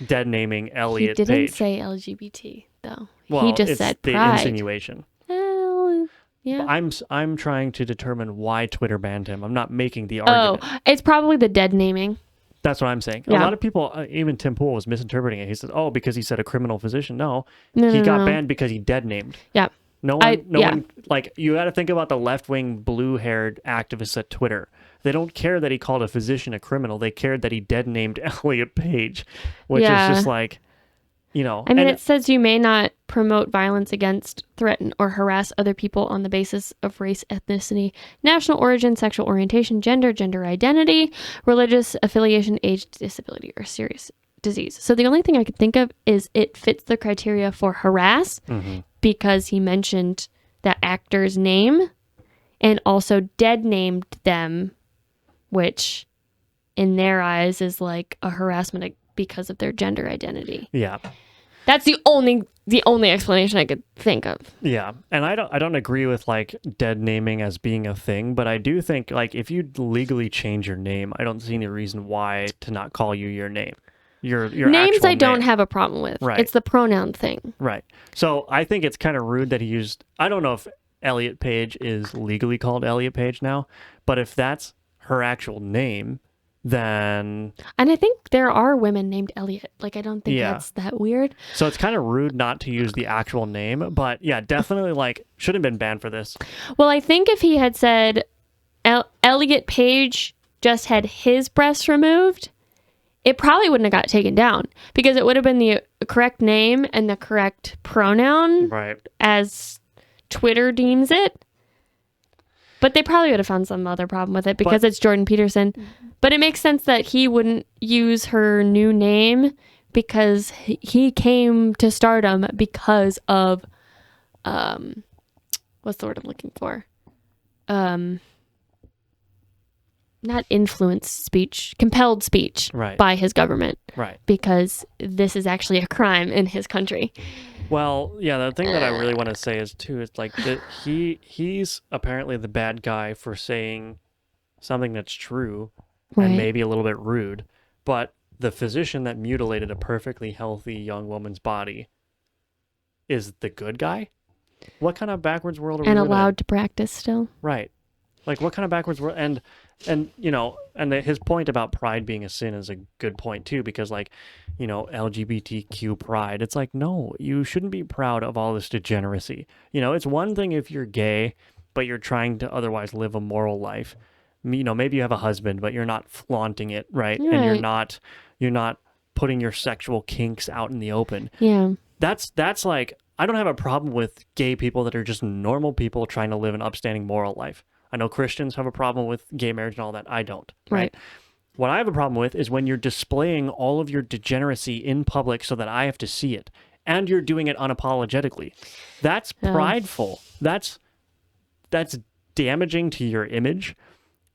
dead naming He Elliot didn't Page. say LGBT though. Well, He just it's said the pride. insinuation. Well, yeah. I'm trying to determine why Twitter banned him. I'm not making the argument. Oh, it's probably the dead naming. That's what I'm saying. A Yeah. lot of people, even Tim Pool, was misinterpreting it. He said, "Oh, because he said a criminal physician." No, No, he no, got no. banned because he dead named. Yeah. No one, yeah. like, you got to think about the left-wing blue-haired activists at Twitter. They don't care that he called a physician a criminal. They cared that he dead named Elliot Page, which Yeah. is just like, you know. I mean, and it says you may not promote violence against, threaten, or harass other people on the basis of race, ethnicity, national origin, sexual orientation, gender, gender identity, religious affiliation, age, disability, or serious disease. So the only thing I could think of is it fits the criteria for harass because he mentioned that actor's name and also dead named them, which in their eyes is like a harassment because of their gender identity. yeah. That's the only explanation I could think of. Yeah, and I don't agree with like dead naming as being a thing, but I do think like if you legally change your name, I don't see any reason why to not call you your name. Your Names actual I don't name. have a problem with. Right. It's the pronoun thing. Right. So I think it's kind of rude that he used. I don't know if Elliot Page is legally called Elliot Page now, but if that's her actual name, then And I think there are women named Elliot. Like, I don't think Yeah. that's that weird. so it's kind of rude not to use the actual name. But yeah, definitely like should have been banned for this. Well, I think if he had said Elliot Page just had his breasts removed, it probably wouldn't have got taken down because it would have been the correct name and the correct pronoun Right. as Twitter deems it. But they probably would have found some other problem with it because it's Jordan Peterson. But it makes sense that he wouldn't use her new name because he came to stardom because of, what's the word I'm looking for? Not influenced speech, compelled speech Right. by his government Right. because this is actually a crime in his country. Well, yeah, the thing that I really want to say is too is like that he's apparently the bad guy for saying something that's true Right. and maybe a little bit rude, but the physician that mutilated a perfectly healthy young woman's body is the good guy? What kind of backwards world are we And living in? allowed to practice still. Right. Like what kind of backwards world and you know, and his point about pride being a sin is a good point too, because like, you know, LGBTQ pride, it's like, no, you shouldn't be proud of all this degeneracy. You know, it's one thing if you're gay, but you're trying to otherwise live a moral life. You know, maybe you have a husband, but you're not flaunting it, right? And you're Right. not putting your sexual kinks out in the open. Yeah. That's like, I don't have a problem with gay people that are just normal people trying to live an upstanding moral life. I know Christians have a problem with gay marriage and all that. I don't. Right. What I have a problem with is when you're displaying all of your degeneracy in public so that I have to see it, and you're doing it unapologetically. That's Yeah. prideful. That's damaging to your image.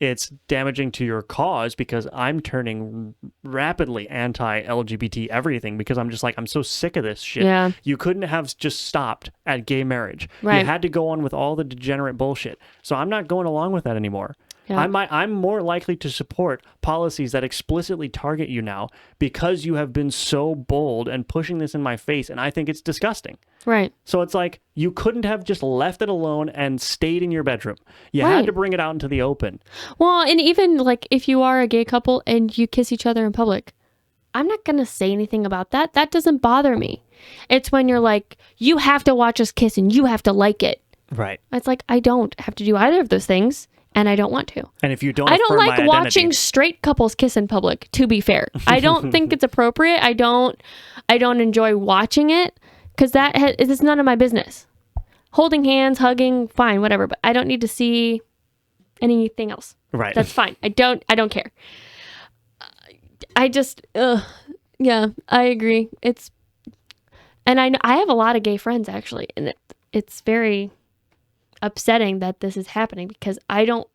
It's damaging to your cause because I'm turning rapidly anti-LGBT everything because I'm just like, I'm so sick of this shit. Yeah. You couldn't have just stopped at gay marriage. Right. You had to go on with all the degenerate bullshit. So I'm not going along with that anymore. Yeah. I'm more likely to support policies that explicitly target you now because you have been so bold and pushing this in my face, and I think it's disgusting. Right. So it's like you couldn't have just left it alone and stayed in your bedroom. You Right. had to bring it out into the open. Well, and even like if you are a gay couple and you kiss each other in public, I'm not going to say anything about that. That doesn't bother me. It's when you're like, you have to watch us kiss and you have to like it. Right. It's like, I don't have to do either of those things and I don't want to. And if you don't, I don't affirm like my watching identity- straight couples kiss in public, to be fair. I don't think it's appropriate. I don't enjoy watching it because it's none of my business. Holding hands, hugging, fine, whatever, but I don't need to see anything else. Right. That's fine. I don't care. I just yeah, I agree. And I have a lot of gay friends actually, and it's very upsetting that this is happening because I don't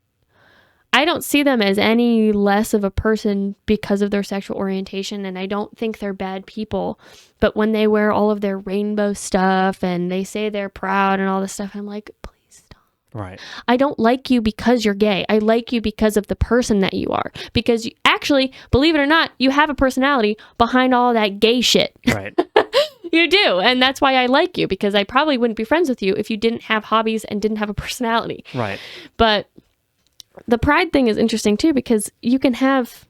see them as any less of a person because of their sexual orientation, and I don't think they're bad people. But when they wear all of their rainbow stuff and they say they're proud and all this stuff, I'm like, please stop. Right. I don't like you because you're gay. I like you because of the person that you are. Because you, actually, believe it or not, you have a personality behind all that gay shit. Right. You do. And that's why I like you, because I probably wouldn't be friends with you if you didn't have hobbies and didn't have a personality. Right. But the pride thing is interesting too, because you can have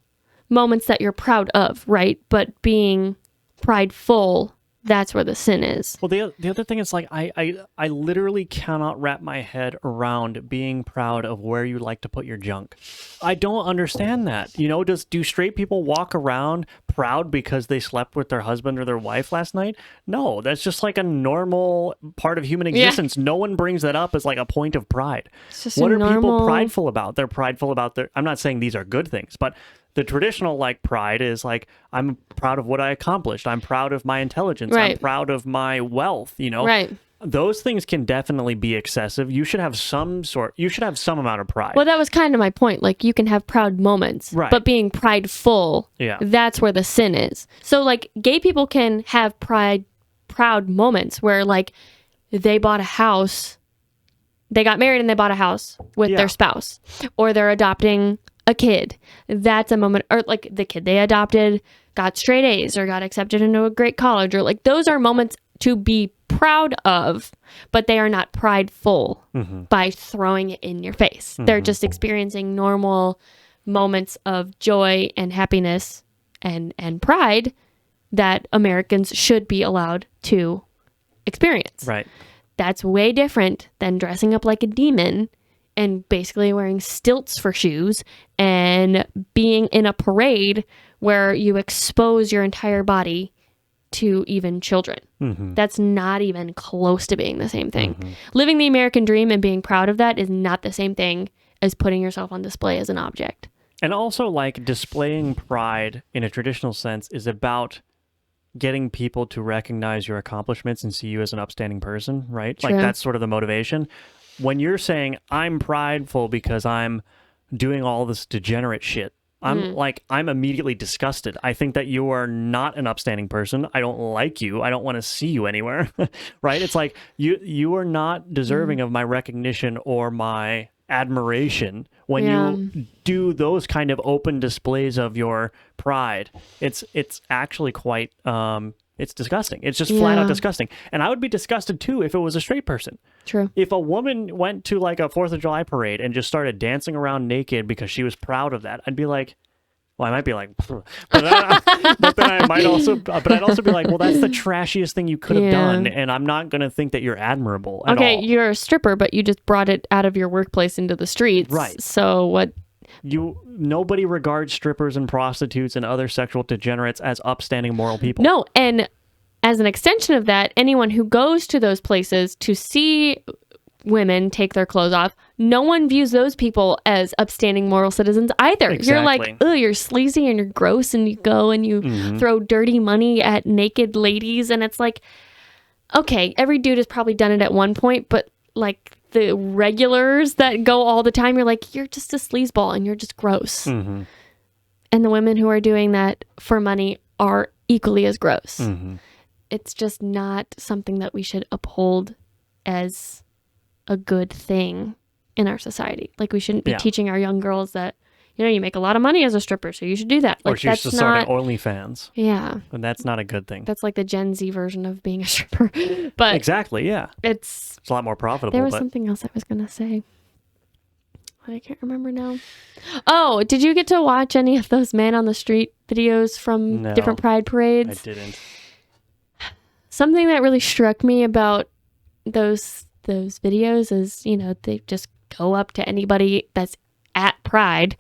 moments that you're proud of, right? But being prideful, that's where the sin is. Well, the other thing is like I literally cannot wrap my head around being proud of where you like to put your junk. I don't understand that. You know, do straight people walk around proud because they slept with their husband or their wife last night? No, that's just like a normal part of human existence. No one brings that up as like a point of pride. It's just What a are people normal- prideful about? They're prideful about their. I'm not saying these are good things, but the traditional like pride is like, I'm proud of what I accomplished. I'm proud of my intelligence. I'm Right. proud of my wealth, you know? Right. Those things can definitely be excessive. You should have some amount of pride. Well, that was kind of my point. Like, you can have proud moments, Right. but being prideful, Yeah. that's where the sin is. So, like, gay people can have proud moments where, like, they bought a house, they got married and they bought a house with Yeah. their spouse, or they're adopting a kid. That's a moment, or like the kid they adopted got straight A's or got accepted into a great college, or like those are moments to be proud of, but they are not prideful by throwing it in your face. They're just experiencing normal moments of joy and happiness and pride that Americans should be allowed to experience. Right. That's way different than dressing up like a demon and basically wearing stilts for shoes and being in a parade where you expose your entire body to even children. That's not even close to being the same thing. Living the American dream and being proud of that is not the same thing as putting yourself on display as an object. And also, like, displaying pride in a traditional sense is about getting people to recognize your accomplishments and see you as an upstanding person, right? True. Like, that's sort of the motivation. When you're saying, I'm prideful because I'm doing all this degenerate shit, I'm immediately disgusted. I think that you are not an upstanding person. I don't like you. I don't want to see you anywhere, right? It's like, you are not deserving of my recognition or my admiration when you do those kind of open displays of your pride. It's actually quite it's disgusting. It's just flat out disgusting. And I would be disgusted too if it was a straight person. True. If a woman went to like a 4th of July parade and just started dancing around naked because she was proud of that, I'd be like, well, I might be like, but then I'd also be like, well, that's the trashiest thing you could have done, and I'm not going to think that you're admirable at Okay, all. you're a stripper, but you just brought it out of your workplace into the streets. Right. So what? Nobody regards strippers and prostitutes and other sexual degenerates as upstanding moral people. No, and as an extension of that, anyone who goes to those places to see women take their clothes off, no one views those people as upstanding moral citizens either. You're like, Exactly. oh, you're sleazy and you're gross, and you go and you throw dirty money at naked ladies, and it's like, okay, every dude has probably done it at one point, but like the regulars that go all the time, you're like, you're just a sleazeball and you're just gross. And the women who are doing that for money are equally as gross. It's just not something that we should uphold as a good thing in our society. Like, we shouldn't be teaching our young girls that, you know, you make a lot of money as a stripper, so you should do that. Like, Or she used that's to start not, at OnlyFans, yeah, and that's not a good thing. that's like the Gen Z version of being a stripper. But Exactly, yeah. it's, It's a lot more profitable. there was but something else I was going to say. I can't remember now. Oh, did you get to watch any of those man on the street videos from No, different pride I parades? didn't. Something that really struck me about those videos is, you know, they just go up to anybody that's at Pride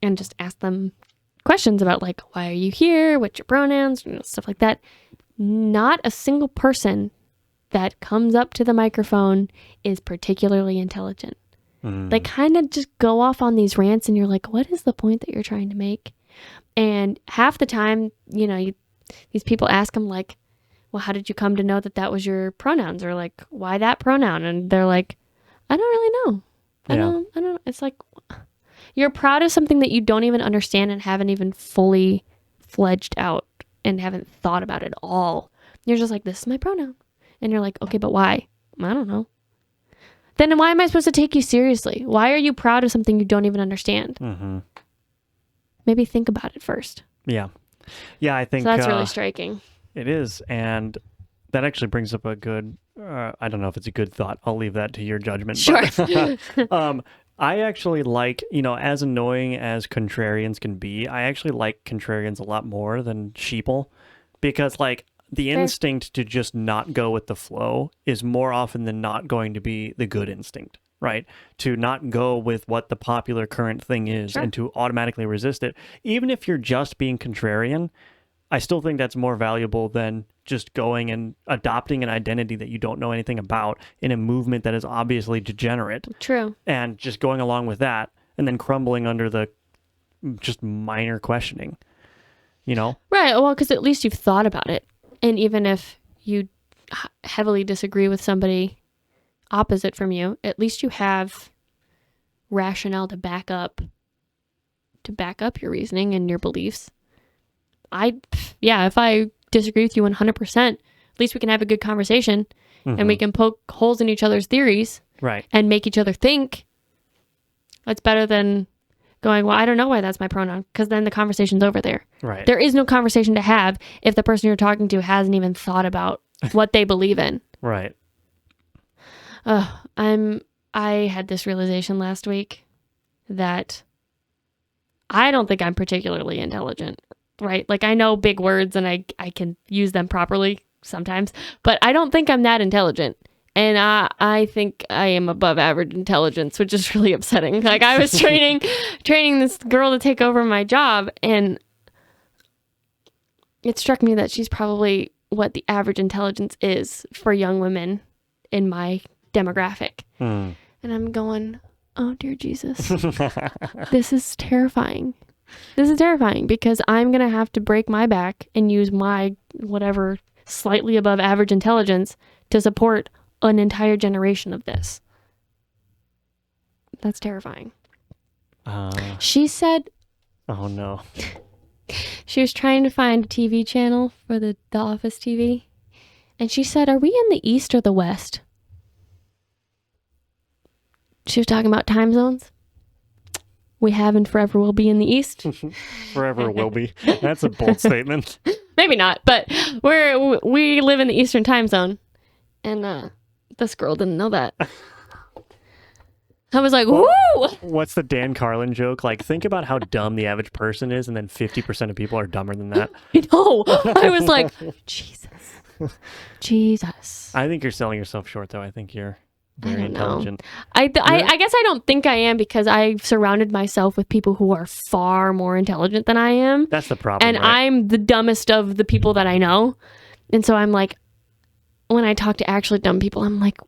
and just ask them questions about, like, why are you here? What's your pronouns? You know, stuff like that. Not a single person that comes up to the microphone is particularly intelligent. They kind of just go off on these rants, and you're like, what is the point that you're trying to make? And half the time, you know, these people ask them, like, well, how did you come to know that that was your pronouns? Or like, why that pronoun? And they're like, I don't really know. I don't. It's like, you're proud of something that you don't even understand and haven't even fully fledged out and haven't thought about it all. You're just like, this is my pronoun. And you're like, okay, but why? I don't know. then why am I supposed to take you seriously? Why are you proud of something you don't even understand? Mm-hmm. Maybe think about it first. Yeah. Yeah, I think So that's really striking. it is. And that actually brings up a good, I don't know if it's a good thought. I'll leave that to your judgment. Sure. But, I actually like, as annoying as contrarians can be, I actually like contrarians a lot more than sheeple because, like, the Fair. instinct to just not go with the flow is more often than not going to be the good instinct, right? To not go with what the popular current thing is Sure. and to automatically resist it. Even if you're just being contrarian, I still think that's more valuable than just going and adopting an identity that you don't know anything about in a movement that is obviously degenerate True. and just going along with that and then crumbling under the just minor questioning, Right. Well, because at least you've thought about it. And even if you heavily disagree with somebody opposite from you, at least you have rationale to back up your reasoning and your beliefs. If I disagree with you 100%, at least we can have a good conversation and we can poke holes in each other's theories Right. and make each other think. That's better than going, well, I don't know why that's my pronoun, because then the conversation's over there. Right. There is no conversation to have if the person you're talking to hasn't even thought about what they believe in. Right. I had this realization last week that I don't think I'm particularly intelligent, right? Like, I know big words and I can use them properly sometimes, but I don't think I'm that intelligent. And I think I am above average intelligence, which is really upsetting. Like, I was training this girl to take over my job, and it struck me that she's probably what the average intelligence is for young women in my demographic. And I'm going, oh, dear Jesus. This is terrifying. This is terrifying because I'm going to have to break my back and use my whatever slightly above average intelligence to support an entire generation of this. That's terrifying. She said Oh, no. she was trying to find a TV channel for the Office TV. And she said, are we in the East or the West? She was talking about time zones. We have and forever will be in the East. Forever will be. That's a bold statement. Maybe not, but we live in the Eastern time zone. And this girl didn't know that. I was like, woo! What's the Dan Carlin joke? Like, think about how dumb the average person is, and then 50% of people are dumber than that. I know. I was like, Jesus. I think you're selling yourself short, though. I think you're very don't know. intelligent. I guess I don't think I am because I've surrounded myself with people who are far more intelligent than I am. That's the problem, And right? I'm the dumbest of the people that I know. And so I'm like, when I talk to actually dumb people, I'm like,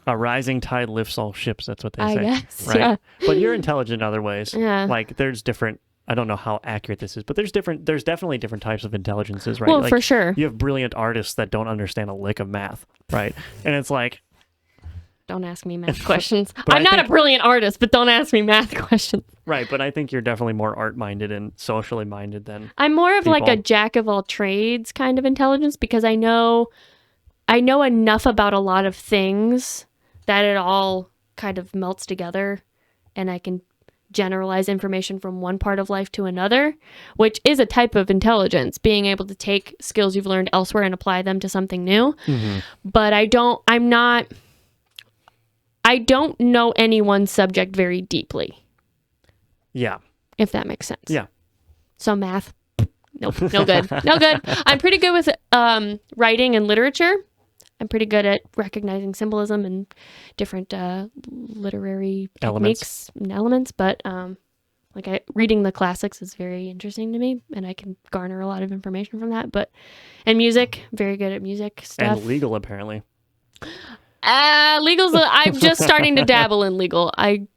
A rising tide lifts all ships. That's what they I say. guess, Right? yeah. But you're intelligent in other ways. Yeah. Like, there's different... I don't know how accurate this is, but there's definitely different types of intelligences, right? Well, like, for sure. You have brilliant artists that don't understand a lick of math, right? And it's like... Don't ask me math questions. But I'm I not think- a brilliant artist, but don't ask me math questions. Right, but I think you're definitely more art-minded and socially minded than... I'm more of like a People. jack of all trades kind of intelligence because I know enough about a lot of things that it all kind of melts together and I can generalize information from one part of life to another, which is a type of intelligence, being able to take skills you've learned elsewhere and apply them to something new. But I don't know any one subject very deeply, Yeah. if that makes sense. Yeah. So math, nope, no good. No good. I'm pretty good with writing and literature. I'm pretty good at recognizing symbolism and different literary Elements. techniques and elements, but reading the classics is very interesting to me, and I can garner a lot of information from that. And music, very good at music stuff. And legal, apparently. Legal's. I'm just starting to dabble in legal. I've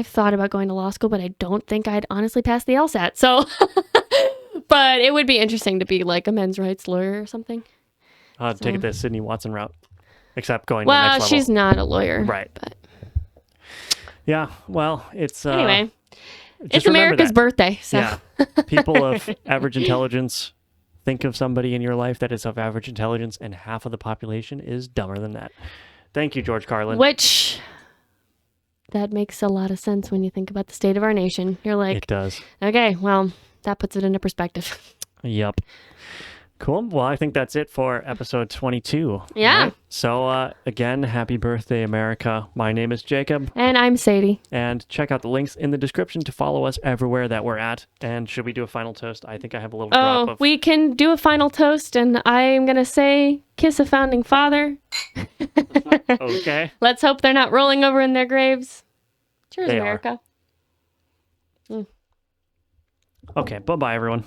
thought about going to law school, but I don't think I'd honestly pass the LSAT. So, but it would be interesting to be like a men's rights lawyer or something. Take it the Sydney Watson route, except going to the Well, next level. she's not a lawyer. Right. But Yeah, well, it's... anyway, just it's remember America's that. birthday. So. Yeah. People of average intelligence, think of somebody in your life that is of average intelligence, and half of the population is dumber than that. Thank you, George Carlin. Which, that makes a lot of sense when you think about the state of our nation. You're like, It does. okay, well, that puts it into perspective. Yep. Cool. Well, I think that's it for episode 22. Yeah. Right? So, again, happy birthday, America. My name is Jacob. And I'm Sadie. And check out the links in the description to follow us everywhere that we're at. And should we do a final toast? I think I have a little drop Oh, of... we can do a final toast, and I'm going to say, kiss a founding father. Okay. Let's hope they're not rolling over in their graves. Cheers, They are. America. Okay. Bye-bye, everyone.